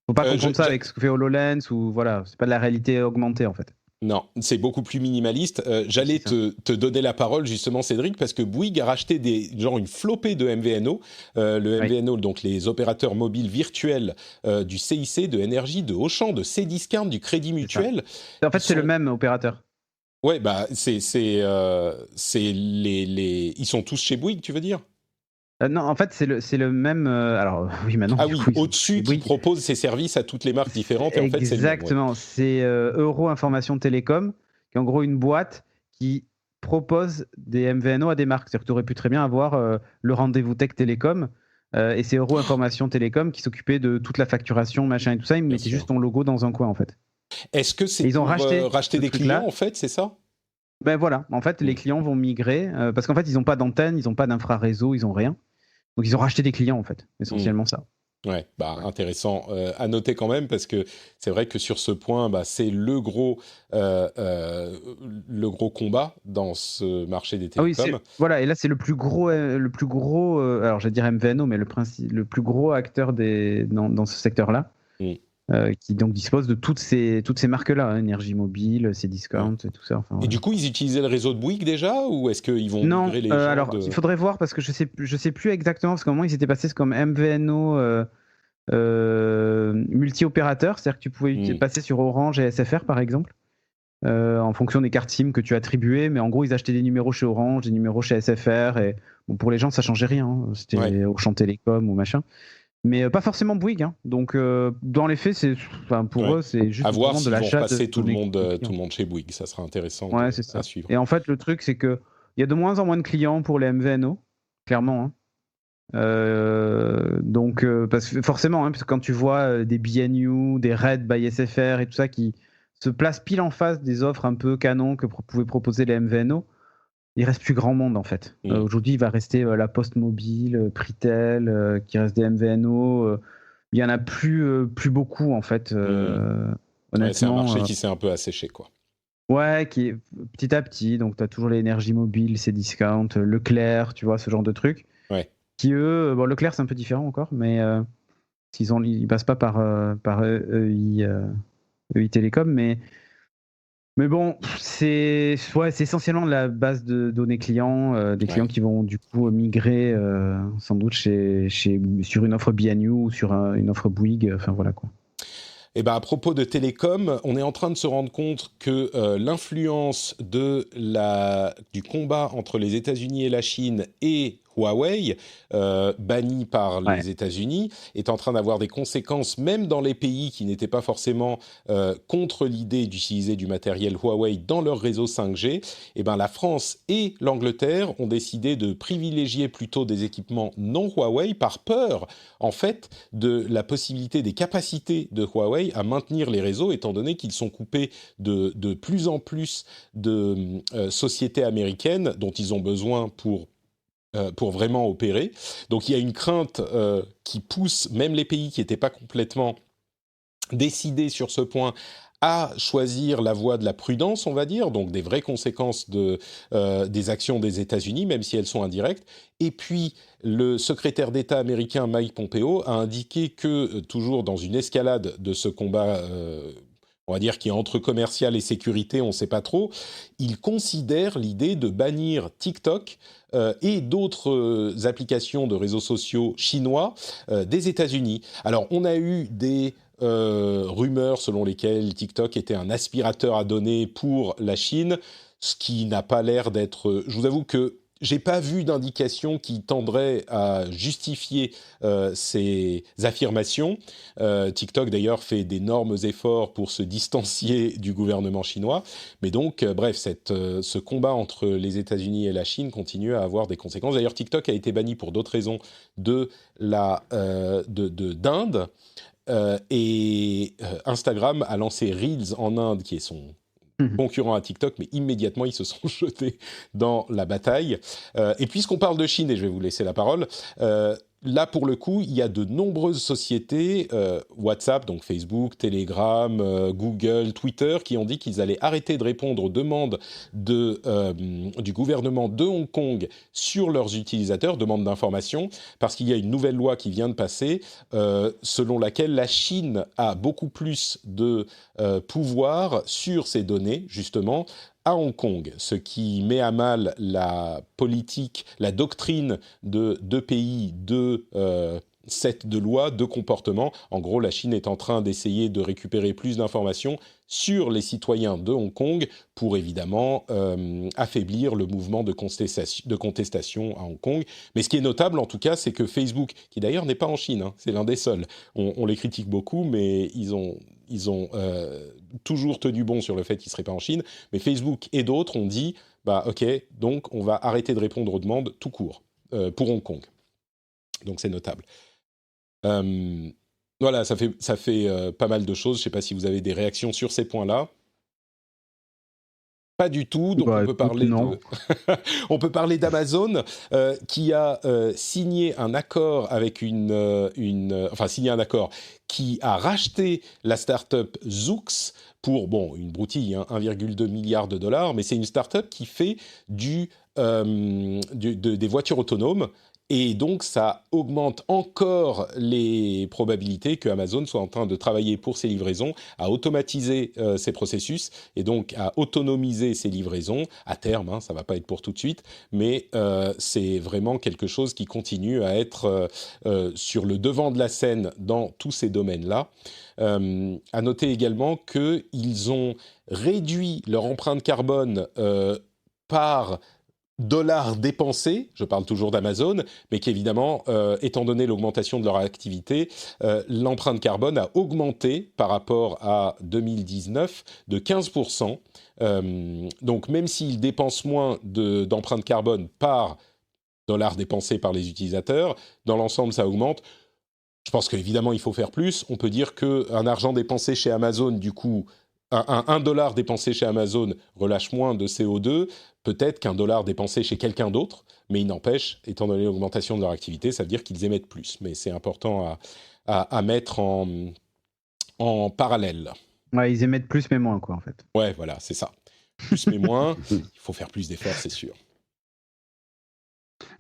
Faut pas confondre ça avec ce que fait HoloLens ou voilà. C'est pas de la réalité augmentée, en fait. Non, c'est beaucoup plus minimaliste. J'allais te donner la parole justement, Cédric, parce que Bouygues a racheté une flopée de MVNO. MVNO, donc les opérateurs mobiles virtuels du CIC, de Énergie, de Auchan, de Cdiscount, du Crédit Mutuel. En fait, c'est le même opérateur. Ouais, ils sont tous chez Bouygues, tu veux dire? Non, en fait, c'est le même. Alors, oui, maintenant. Ah oui, au-dessus, qui propose ses services à toutes les marques différentes. Et en fait, exactement. C'est Euro Information Télécom, qui est en gros une boîte qui propose des MVNO à des marques. C'est-à-dire que tu aurais pu très bien avoir le rendez-vous Tech Télécom. Et c'est Euro Information Télécom qui s'occupait de toute la facturation, machin et tout ça. Ils mettaient juste ton logo dans un coin, en fait. Est-ce que c'est pour racheter des clients, en fait, c'est ça? Ben voilà. En fait, les clients vont migrer parce qu'en fait, ils n'ont pas d'antenne, ils n'ont pas d'infraréseau, ils n'ont rien. Donc, ils ont racheté des clients, en fait, essentiellement ça. Ouais, intéressant à noter quand même, parce que c'est vrai que sur ce point, c'est le gros combat dans ce marché des télécoms. Ah oui, voilà, et là, c'est le plus gros alors j'allais dire MVNO, mais le plus gros acteur dans ce secteur-là. Qui donc dispose de toutes ces marques-là, Énergie Mobile, Cdiscount et tout ça. Enfin, et du coup, ils utilisaient le réseau de Bouygues déjà, ou est-ce qu'ils vont migrer les gens alors, il faudrait voir parce que je sais plus exactement, parce qu'à un moment, ils étaient passés comme MVNO multi-opérateur, c'est-à-dire que tu pouvais passer sur Orange et SFR, par exemple, en fonction des cartes SIM que tu attribuais, mais en gros, ils achetaient des numéros chez Orange, des numéros chez SFR, et bon, pour les gens, ça changeait rien, c'était Auchan Télécom ou machin. Mais pas forcément Bouygues. Hein. Donc, dans les faits, pour eux, c'est juste à voir s'ils de vont l'achat passer de tout le données monde chez Bouygues. Ça sera intéressant c'est ça. à suivre. Et en fait, le truc, c'est qu'il y a de moins en moins de clients pour les MVNO, clairement. Hein. Donc, parce que forcément, parce que quand tu vois des BNU, des Red by SFR et tout ça qui se placent pile en face des offres un peu canon que pouvaient proposer les MVNO, il reste plus grand monde en fait. Aujourd'hui, il va rester la Poste Mobile, Pritel, qui reste des MVNO. Il y en a plus beaucoup en fait. Honnêtement, c'est un marché qui s'est un peu asséché, quoi. Ouais, qui est petit à petit. Donc, tu as toujours l'énergie mobile, Cdiscount, Leclerc, tu vois, ce genre de trucs. Ouais. Qui eux, Leclerc c'est un peu différent encore, mais ils passent pas par EI Télécom, mais bon, c'est essentiellement la base de données clients, des clients qui vont du coup migrer sans doute sur une offre BNU ou sur une offre Bouygues, enfin voilà quoi. Et ben à propos de télécom, on est en train de se rendre compte que l'influence du combat entre les États-Unis et la Chine et Huawei, banni par les États-Unis, est en train d'avoir des conséquences même dans les pays qui n'étaient pas forcément contre l'idée d'utiliser du matériel Huawei dans leur réseau 5G. Et ben la France et l'Angleterre ont décidé de privilégier plutôt des équipements non Huawei par peur, en fait, de la possibilité des capacités de Huawei à maintenir les réseaux, étant donné qu'ils sont coupés de plus en plus de sociétés américaines dont ils ont besoin pour vraiment opérer. Donc il y a une crainte qui pousse même les pays qui n'étaient pas complètement décidés sur ce point à choisir la voie de la prudence, on va dire, donc des vraies conséquences des actions des États-Unis, même si elles sont indirectes. Et puis, le secrétaire d'État américain Mike Pompeo a indiqué que, toujours dans une escalade de ce combat on va dire qui est entre commercial et sécurité, on ne sait pas trop, il considère l'idée de bannir TikTok et d'autres applications de réseaux sociaux chinois des États-Unis. Alors, on a eu des rumeurs selon lesquelles TikTok était un aspirateur à données pour la Chine, ce qui n'a pas l'air d'être... Je vous avoue que j'ai pas vu d'indication qui tendrait à justifier ces affirmations. TikTok d'ailleurs fait d'énormes efforts pour se distancier du gouvernement chinois, mais donc bref, ce combat entre les États-Unis et la Chine continue à avoir des conséquences. D'ailleurs, TikTok a été banni pour d'autres raisons d'Inde. Et Instagram a lancé Reels en Inde, qui est son concurrent à TikTok, mais immédiatement, ils se sont jetés dans la bataille. Et puisqu'on parle de Chine, et je vais vous laisser la parole, là, pour le coup, il y a de nombreuses sociétés, WhatsApp, donc Facebook, Telegram, Google, Twitter, qui ont dit qu'ils allaient arrêter de répondre aux demandes du gouvernement de Hong Kong sur leurs utilisateurs, demandes d'information, parce qu'il y a une nouvelle loi qui vient de passer, selon laquelle la Chine a beaucoup plus de pouvoir sur ces données, justement, à Hong Kong, ce qui met à mal la politique, la doctrine de deux pays, deux sets de lois, deux comportements. En gros, la Chine est en train d'essayer de récupérer plus d'informations sur les citoyens de Hong Kong pour évidemment affaiblir le mouvement de contestation à Hong Kong. Mais ce qui est notable en tout cas, c'est que Facebook, qui d'ailleurs n'est pas en Chine, hein, c'est l'un des seuls, on les critique beaucoup, mais ils ont toujours tenu bon sur le fait qu'ils ne seraient pas en Chine, mais Facebook et d'autres ont dit bah ok, donc on va arrêter de répondre aux demandes tout court pour Hong Kong. Donc c'est notable. Voilà, ça fait pas mal de choses. Je ne sais pas si vous avez des réactions sur ces points-là. Pas du tout, donc on peut parler on peut parler d'Amazon qui a signé un accord avec signé un accord qui a racheté la start-up Zoox pour une broutille, 1,2 milliard de dollars, mais c'est une start-up qui fait des voitures autonomes. Et donc, ça augmente encore les probabilités que Amazon soit en train de travailler pour ses livraisons, à automatiser ses processus et donc à autonomiser ses livraisons à terme. Ça ne va pas être pour tout de suite, mais c'est vraiment quelque chose qui continue à être sur le devant de la scène dans tous ces domaines-là. À noter également qu'ils ont réduit leur empreinte carbone par dollars dépensés, je parle toujours d'Amazon, mais qu'évidemment, étant donné l'augmentation de leur activité, l'empreinte carbone a augmenté par rapport à 2019 de 15%. Donc même s'ils dépensent moins d'empreinte carbone par dollar dépensé par les utilisateurs, dans l'ensemble ça augmente. Je pense qu'évidemment il faut faire plus. On peut dire qu'un argent dépensé chez Amazon, du coup, un dollar dépensé chez Amazon relâche moins de CO2, peut-être qu'un dollar dépensé chez quelqu'un d'autre, mais il n'empêche, étant donné l'augmentation de leur activité, ça veut dire qu'ils émettent plus. Mais c'est important à mettre en parallèle. Ouais, ils émettent plus mais moins, quoi, en fait. Ouais, voilà, c'est ça. Plus mais moins, il faut faire plus d'efforts, c'est sûr.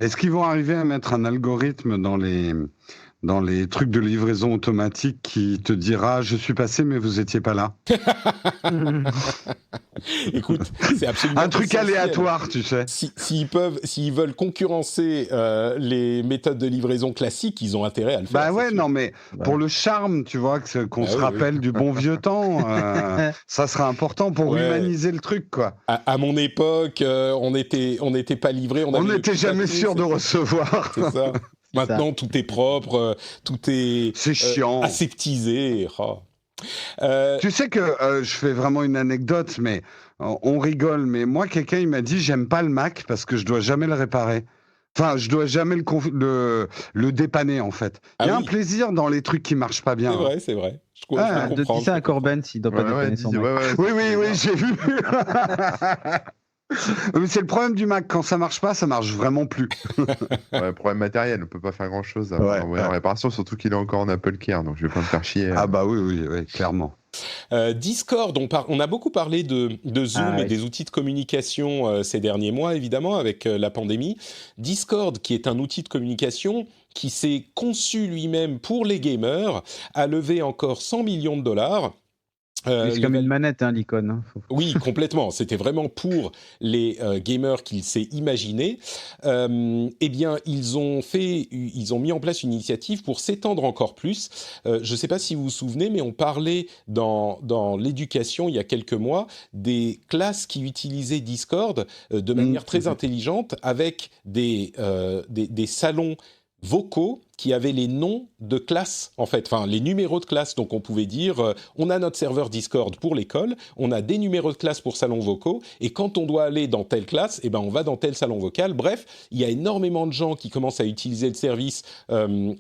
Est-ce qu'ils vont arriver à mettre un algorithme dans les trucs de livraison automatique qui te dira « Je suis passé, mais vous étiez pas là ». Écoute, c'est absolument un truc essentiel. aléatoire, tu sais. S'ils veulent concurrencer les méthodes de livraison classiques, ils ont intérêt à le faire. Bah ouais, non, mais pour le charme, tu vois, qu'on se rappelle du bon vieux temps, ça sera important pour humaniser le truc, quoi. À mon époque, on n'était pas livré. On n'était jamais sûr de recevoir. C'est ça. Maintenant, tout est propre, tout est chiant. aseptisé. Oh. Tu sais que je fais vraiment une anecdote, mais on rigole. Mais moi, quelqu'un il m'a dit j'aime pas le Mac parce que je dois jamais le réparer. Enfin, je dois jamais le dépanner en fait. Il y a un plaisir dans les trucs qui marchent pas bien. C'est vrai. Je comprends. Dis ça à Corben s'il doit pas dépanner son Mac. Oui, j'ai vu. Mais c'est le problème du Mac, quand ça marche pas, ça marche vraiment plus. Problème matériel, on peut pas faire grand chose en réparation, surtout qu'il est encore en Apple Care, donc je vais pas me faire chier. Ah bah oui, clairement. Discord, on a beaucoup parlé de Zoom et des outils de communication ces derniers mois, évidemment, avec la pandémie. Discord, qui est un outil de communication qui s'est conçu lui-même pour les gamers, a levé encore 100 millions de dollars. C'est comme une manette, hein, l'icône. Oui, complètement. C'était vraiment pour les gamers qu'il s'est imaginé. Eh bien, ils ont mis en place une initiative pour s'étendre encore plus. Je ne sais pas si vous vous souvenez, mais on parlait dans l'éducation il y a quelques mois des classes qui utilisaient Discord de manière très intelligente avec des salons vocaux qui avaient les noms de classes, en fait, enfin les numéros de classe. Donc on pouvait dire, on a notre serveur Discord pour l'école, on a des numéros de classe pour salons vocaux, et quand on doit aller dans telle classe, on va dans tel salon vocal. Bref, il y a énormément de gens qui commencent à utiliser le service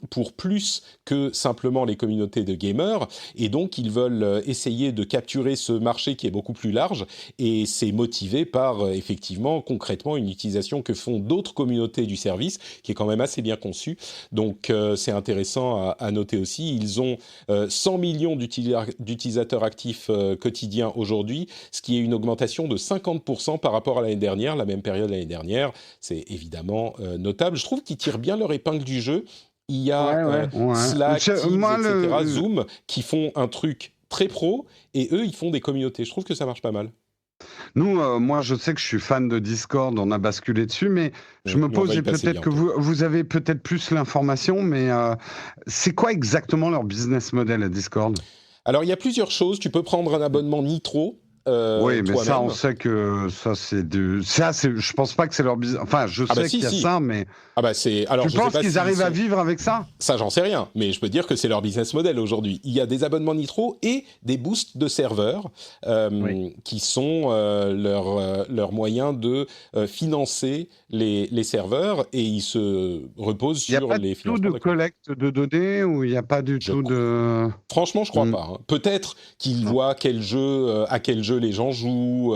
pour plus que simplement les communautés de gamers, et donc ils veulent essayer de capturer ce marché qui est beaucoup plus large, et c'est motivé par, effectivement, concrètement, une utilisation que font d'autres communautés du service, qui est quand même assez bien conçue. Donc c'est intéressant à noter aussi. Ils ont 100 millions d'utilisateurs actifs quotidiens aujourd'hui, ce qui est une augmentation de 50% par rapport à l'année dernière, la même période l'année dernière. C'est évidemment notable. Je trouve qu'ils tirent bien leur épingle du jeu. Il y a Slack, Teams, etc., Zoom, qui font un truc très pro, et eux, ils font des communautés. Je trouve que ça marche pas mal. Nous, moi, je sais que je suis fan de Discord, on a basculé dessus, mais je me pose, et peut-être que vous avez peut-être plus l'information, mais c'est quoi exactement leur business model à Discord ? Alors, il y a plusieurs choses. Tu peux prendre un abonnement Nitro. Oui, mais ça, on sait que ça, c'est du. Ça, je pense pas que c'est leur business. Enfin, je sais qu'il y a ça, mais. Ah bah c'est. Alors, tu penses qu'ils arrivent à vivre avec ça ? Ça, j'en sais rien, mais je peux dire que c'est leur business model aujourd'hui. Il y a des abonnements Nitro et des boosts de serveurs qui sont leur moyen de financer les serveurs, et ils se reposent sur les financements. Il n'y a pas du tout de collecte de données, ou il n'y a pas du tout de. Franchement, je crois pas. Hein. Peut-être qu'ils voient à quel jeu les gens jouent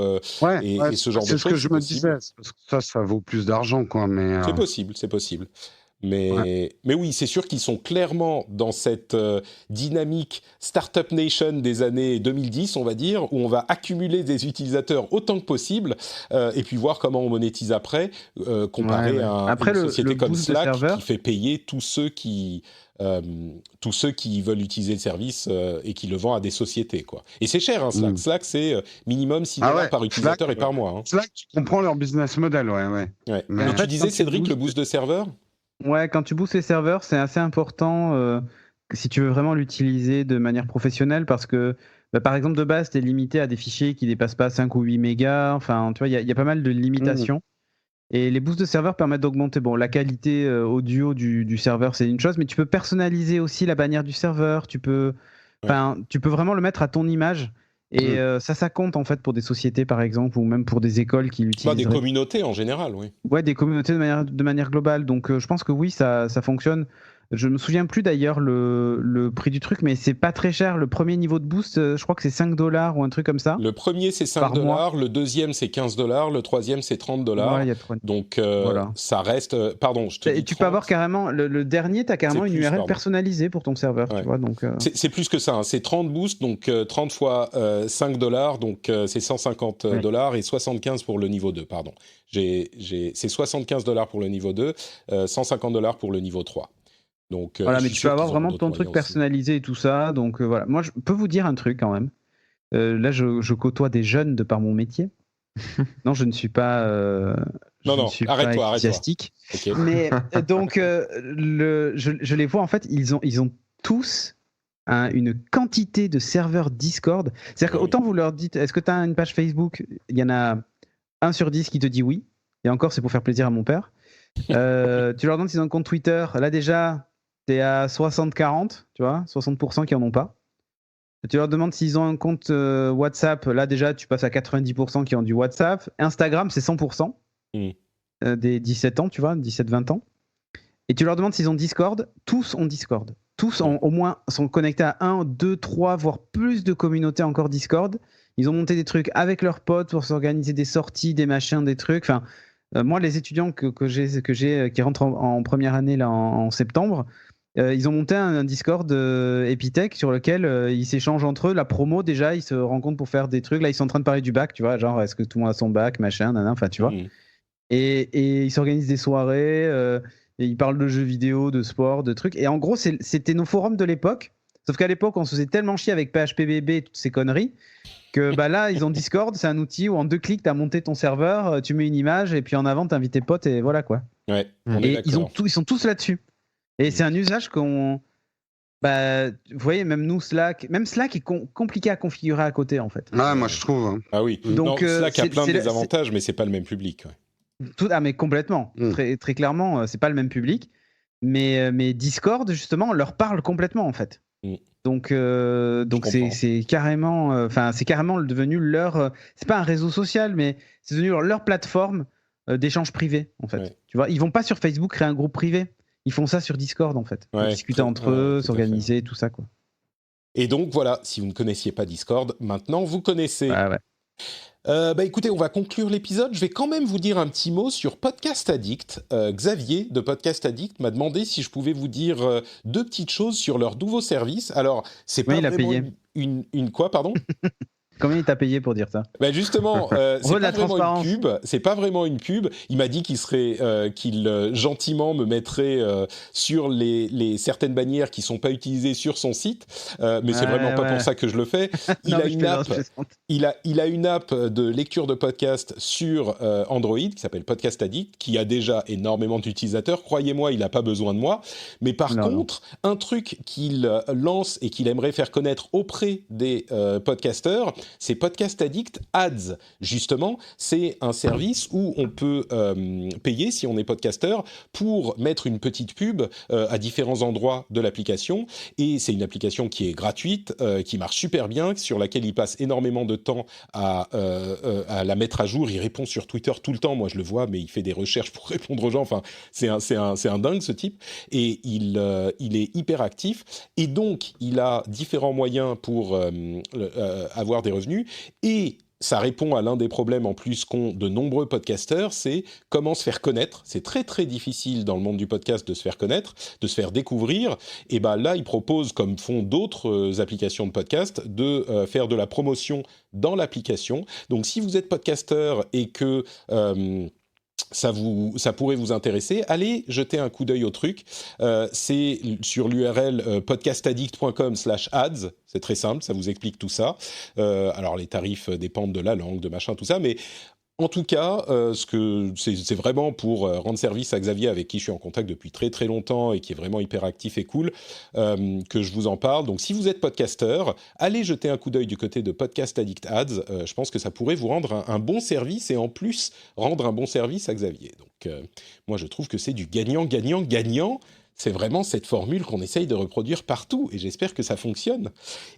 et ce genre de choses. C'est ce que je me disais. Parce que ça vaut plus d'argent, quoi. Mais c'est possible. Mais oui, c'est sûr qu'ils sont clairement dans cette dynamique Startup Nation des années 2010, on va dire, où on va accumuler des utilisateurs autant que possible et puis voir comment on monétise après, comparé à une société comme Slack qui fait payer tous ceux qui veulent utiliser le service et qui le vendent à des sociétés, quoi. Et c'est cher, hein, Slack. Slack, c'est minimum $6 par utilisateur et par mois. Hein. Slack, tu comprends leur business model, ouais. Mais tu disais, Cédric, le boost de serveur ? Ouais, quand tu boostes les serveurs, c'est assez important si tu veux vraiment l'utiliser de manière professionnelle, parce que, par exemple, de base, tu es limité à des fichiers qui ne dépassent pas 5 ou 8 mégas. Enfin, tu vois, il y a pas mal de limitations. Et les boosts de serveur permettent d'augmenter la qualité audio du serveur, c'est une chose, mais tu peux personnaliser aussi la bannière du serveur, tu peux vraiment le mettre à ton image. Et ça compte en fait pour des sociétés par exemple, ou même pour des écoles qui l'utilisent. Des communautés en général, oui. Ouais, des communautés de manière globale. Donc je pense que oui, ça fonctionne. Je me souviens plus d'ailleurs le prix du truc, mais c'est pas très cher. Le premier niveau de boost, je crois que c'est $5 ou un truc comme ça. Le premier c'est $5, le deuxième c'est $15, le troisième c'est $30. Ouais, donc ça reste. Pardon, je te dis. Et tu peux avoir carrément le dernier, t'as carrément une URL personnalisée pour ton serveur, tu vois. Donc c'est plus que ça. Hein. C'est 30 boosts, donc 30 fois $5, donc c'est $150 et 75 pour le niveau 2. Pardon, c'est $75 pour le niveau 2, $150 pour le niveau 3. Donc, voilà, mais tu peux avoir vraiment ton truc personnalisé et tout ça. Donc voilà, moi je peux vous dire un truc quand même. Là, je côtoie des jeunes de par mon métier. Non, je ne suis pas. Arrête-toi. Enthousiastique. Okay. Mais donc, je les vois en fait, ils ont tous une quantité de serveurs Discord. C'est-à-dire qu'autant vous leur dites, est-ce que tu as une page Facebook ? Il y en a 1 sur 10 qui te dit oui. Et encore, c'est pour faire plaisir à mon père. Tu leur demandes s'ils ont un compte Twitter. Là, déjà, t'es à 60-40, tu vois, 60% qui en ont pas. Tu leur demandes s'ils ont un compte WhatsApp. Là, déjà, tu passes à 90% qui ont du WhatsApp. Instagram, c'est 100% des 17 ans, tu vois, 17-20 ans. Et tu leur demandes s'ils ont Discord. Tous ont Discord. Tous au moins sont connectés à 1, 2, 3, voire plus de communautés encore Discord. Ils ont monté des trucs avec leurs potes pour s'organiser des sorties, des machins, des trucs. Enfin, moi, les étudiants que j'ai qui rentrent en première année là en septembre, ils ont monté un Discord Epitech sur lequel ils s'échangent entre eux. La promo, déjà, ils se rencontrent pour faire des trucs. Là, ils sont en train de parler du bac, tu vois, genre est-ce que tout le monde a son bac, machin, nanana, enfin, tu vois. Et ils s'organisent des soirées, et ils parlent de jeux vidéo, de sport, de trucs. Et en gros, c'était nos forums de l'époque. Sauf qu'à l'époque, on se faisait tellement chier avec PHPBB et toutes ces conneries que là, ils ont Discord, c'est un outil où en 2 clics, tu as monté ton serveur, tu mets une image et puis en avant, tu invites tes potes et voilà quoi. Ouais, et ils sont tous là-dessus. Et c'est un usage qu'on. Vous voyez, même Slack est compliqué à configurer à côté en fait. Ah, moi je trouve. Hein. Ah oui. Donc, Slack a plein de désavantages, mais c'est pas le même public. Ouais. Mais complètement. Très, très clairement, c'est pas le même public. Mais Discord, justement, leur parle complètement en fait. Donc c'est carrément, c'est carrément devenu leur. C'est pas un réseau social, mais c'est devenu leur plateforme d'échange privé en fait. Ouais. Tu vois, ils vont pas sur Facebook créer un groupe privé. Ils font ça sur Discord en fait. Pour discuter entre eux, s'organiser, tout ça quoi. Et donc voilà, si vous ne connaissiez pas Discord, maintenant vous connaissez. Ouais. Écoutez, on va conclure l'épisode. Je vais quand même vous dire un petit mot sur Podcast Addict. Xavier de Podcast Addict m'a demandé si je pouvais vous dire 2 petites choses sur leur nouveau service. Alors, c'est pas vraiment une quoi, pardon ? Combien il t'a payé pour dire ça ? Justement, c'est pas vraiment une pub. Il m'a dit qu'il gentiment me mettrait sur les certaines bannières qui sont pas utilisées sur son site, mais c'est vraiment pas pour ça que je le fais. Il a une app de lecture de podcast sur Android qui s'appelle Podcast Addict, qui a déjà énormément d'utilisateurs. Croyez-moi, il n'a pas besoin de moi. Mais par contre, un truc qu'il lance et qu'il aimerait faire connaître auprès des podcasteurs, c'est Podcast Addict Ads. Justement, c'est un service où on peut payer, si on est podcasteur, pour mettre une petite pub à différents endroits de l'application. Et c'est une application qui est gratuite, qui marche super bien, sur laquelle il passe énormément de temps à la mettre à jour. Il répond sur Twitter tout le temps. Moi, je le vois, mais il fait des recherches pour répondre aux gens. Enfin, c'est un dingue, ce type. Et il est hyper actif. Et donc, il a différents moyens pour avoir des revenus, et ça répond à l'un des problèmes en plus qu'ont de nombreux podcasteurs, c'est comment se faire connaître. C'est très très difficile dans le monde du podcast de se faire connaître, de se faire découvrir, et là il propose, comme font d'autres applications de podcast, de faire de la promotion dans l'application. Donc si vous êtes podcasteur et que ça pourrait vous intéresser, allez jeter un coup d'œil au truc. C'est sur l'URL podcastaddict.com/ads. C'est très simple, ça vous explique tout ça. Alors les tarifs dépendent de la langue, de machin, tout ça, mais En tout cas, c'est vraiment pour rendre service à Xavier, avec qui je suis en contact depuis très très longtemps et qui est vraiment hyper actif et cool, que je vous en parle. Donc si vous êtes podcasteur, allez jeter un coup d'œil du côté de Podcast Addict Ads. Je pense que ça pourrait vous rendre un bon service et en plus rendre un bon service à Xavier. Donc moi je trouve que c'est du gagnant-gagnant-gagnant. C'est vraiment cette formule qu'on essaye de reproduire partout et j'espère que ça fonctionne.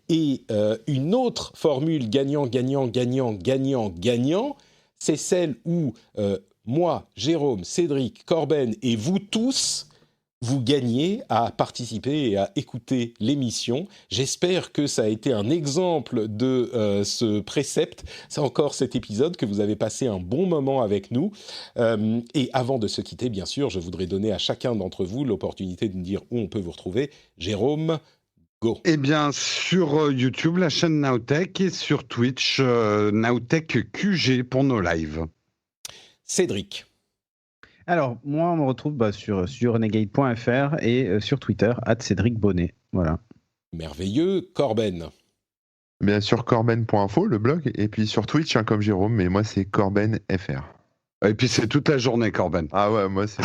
Et une autre formule gagnant-gagnant-gagnant-gagnant, c'est celle où moi, Jérôme, Cédric, Corben et vous tous, vous gagnez à participer et à écouter l'émission. J'espère que ça a été un exemple de ce précepte. C'est encore cet épisode que vous avez passé un bon moment avec nous. Et avant de se quitter, bien sûr, je voudrais donner à chacun d'entre vous l'opportunité de nous dire où on peut vous retrouver. Jérôme, go. Eh bien, sur YouTube, la chaîne Nowtech, et sur Twitch, Nowtech QG pour nos lives. Cédric. Alors, moi, on me retrouve sur renegade.fr et sur Twitter, @CédricBonnet. Voilà. Merveilleux. Corben. Bien sûr, corben.info, le blog, et puis sur Twitch, comme Jérôme, mais moi, c'est corbenfr. Et puis c'est toute la journée, Corben. Ah ouais, moi c'est...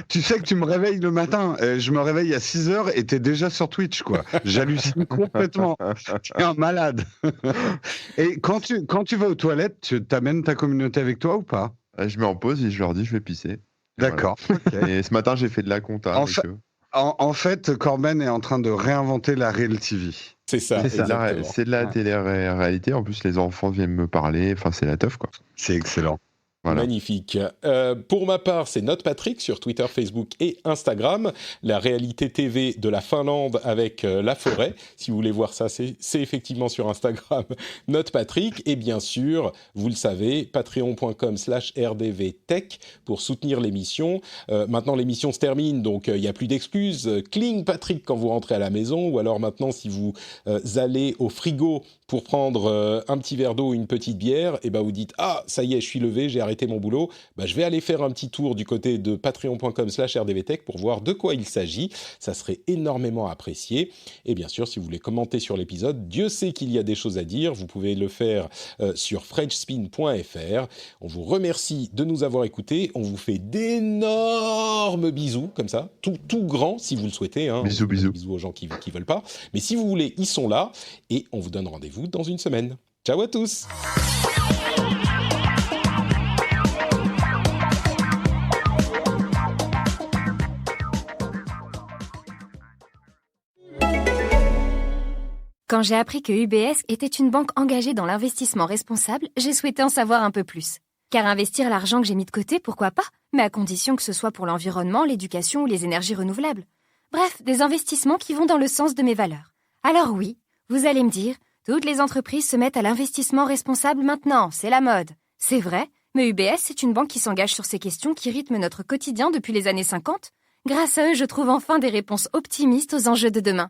Tu sais que tu me réveilles le matin, je me réveille à 6h et t'es déjà sur Twitch, quoi. J'hallucine complètement. T'es un malade. Et quand tu vas aux toilettes, tu t'amènes ta communauté avec toi ou pas? Je mets en pause et je leur dis je vais pisser. D'accord. Voilà. Okay. Et ce matin, j'ai fait de la compta avec eux. En fait, Corben est en train de réinventer la Real TV. C'est ça. C'est de la télé-réalité. En plus, les enfants viennent me parler. Enfin, c'est la teuf, quoi. C'est excellent. Voilà. Magnifique. Pour ma part, c'est NotePatrick sur Twitter, Facebook et Instagram. La réalité TV de la Finlande avec la forêt. Si vous voulez voir ça, c'est effectivement sur Instagram, NotePatrick. Et bien sûr, vous le savez, patreon.com/rdvtech pour soutenir l'émission. Maintenant, l'émission se termine, donc il n'y a plus d'excuses. Cling Patrick quand vous rentrez à la maison. Ou alors maintenant, si vous allez au frigo pour prendre un petit verre d'eau ou une petite bière, et ben vous dites « Ah, ça y est, je suis levé, j'ai arrêté mon boulot. » Je vais aller faire un petit tour du côté de patreon.com/rdvtech pour voir de quoi il s'agit. Ça serait énormément apprécié. Et bien sûr, si vous voulez commenter sur l'épisode, Dieu sait qu'il y a des choses à dire. Vous pouvez le faire sur frenchspin.fr. On vous remercie de nous avoir écoutés. On vous fait d'énormes bisous, comme ça, tout grand si vous le souhaitez. Hein. Bisous. Bisous aux gens qui veulent pas. Mais si vous voulez, ils sont là. Et on vous donne rendez-vous dans une semaine. Ciao à tous. Quand j'ai appris que UBS était une banque engagée dans l'investissement responsable, j'ai souhaité en savoir un peu plus. Car investir l'argent que j'ai mis de côté, pourquoi pas, mais à condition que ce soit pour l'environnement, l'éducation ou les énergies renouvelables. Bref, des investissements qui vont dans le sens de mes valeurs. Alors oui, vous allez me dire, toutes les entreprises se mettent à l'investissement responsable maintenant, c'est la mode. C'est vrai, mais UBS, c'est une banque qui s'engage sur ces questions qui rythment notre quotidien depuis les années 50. Grâce à eux, je trouve enfin des réponses optimistes aux enjeux de demain.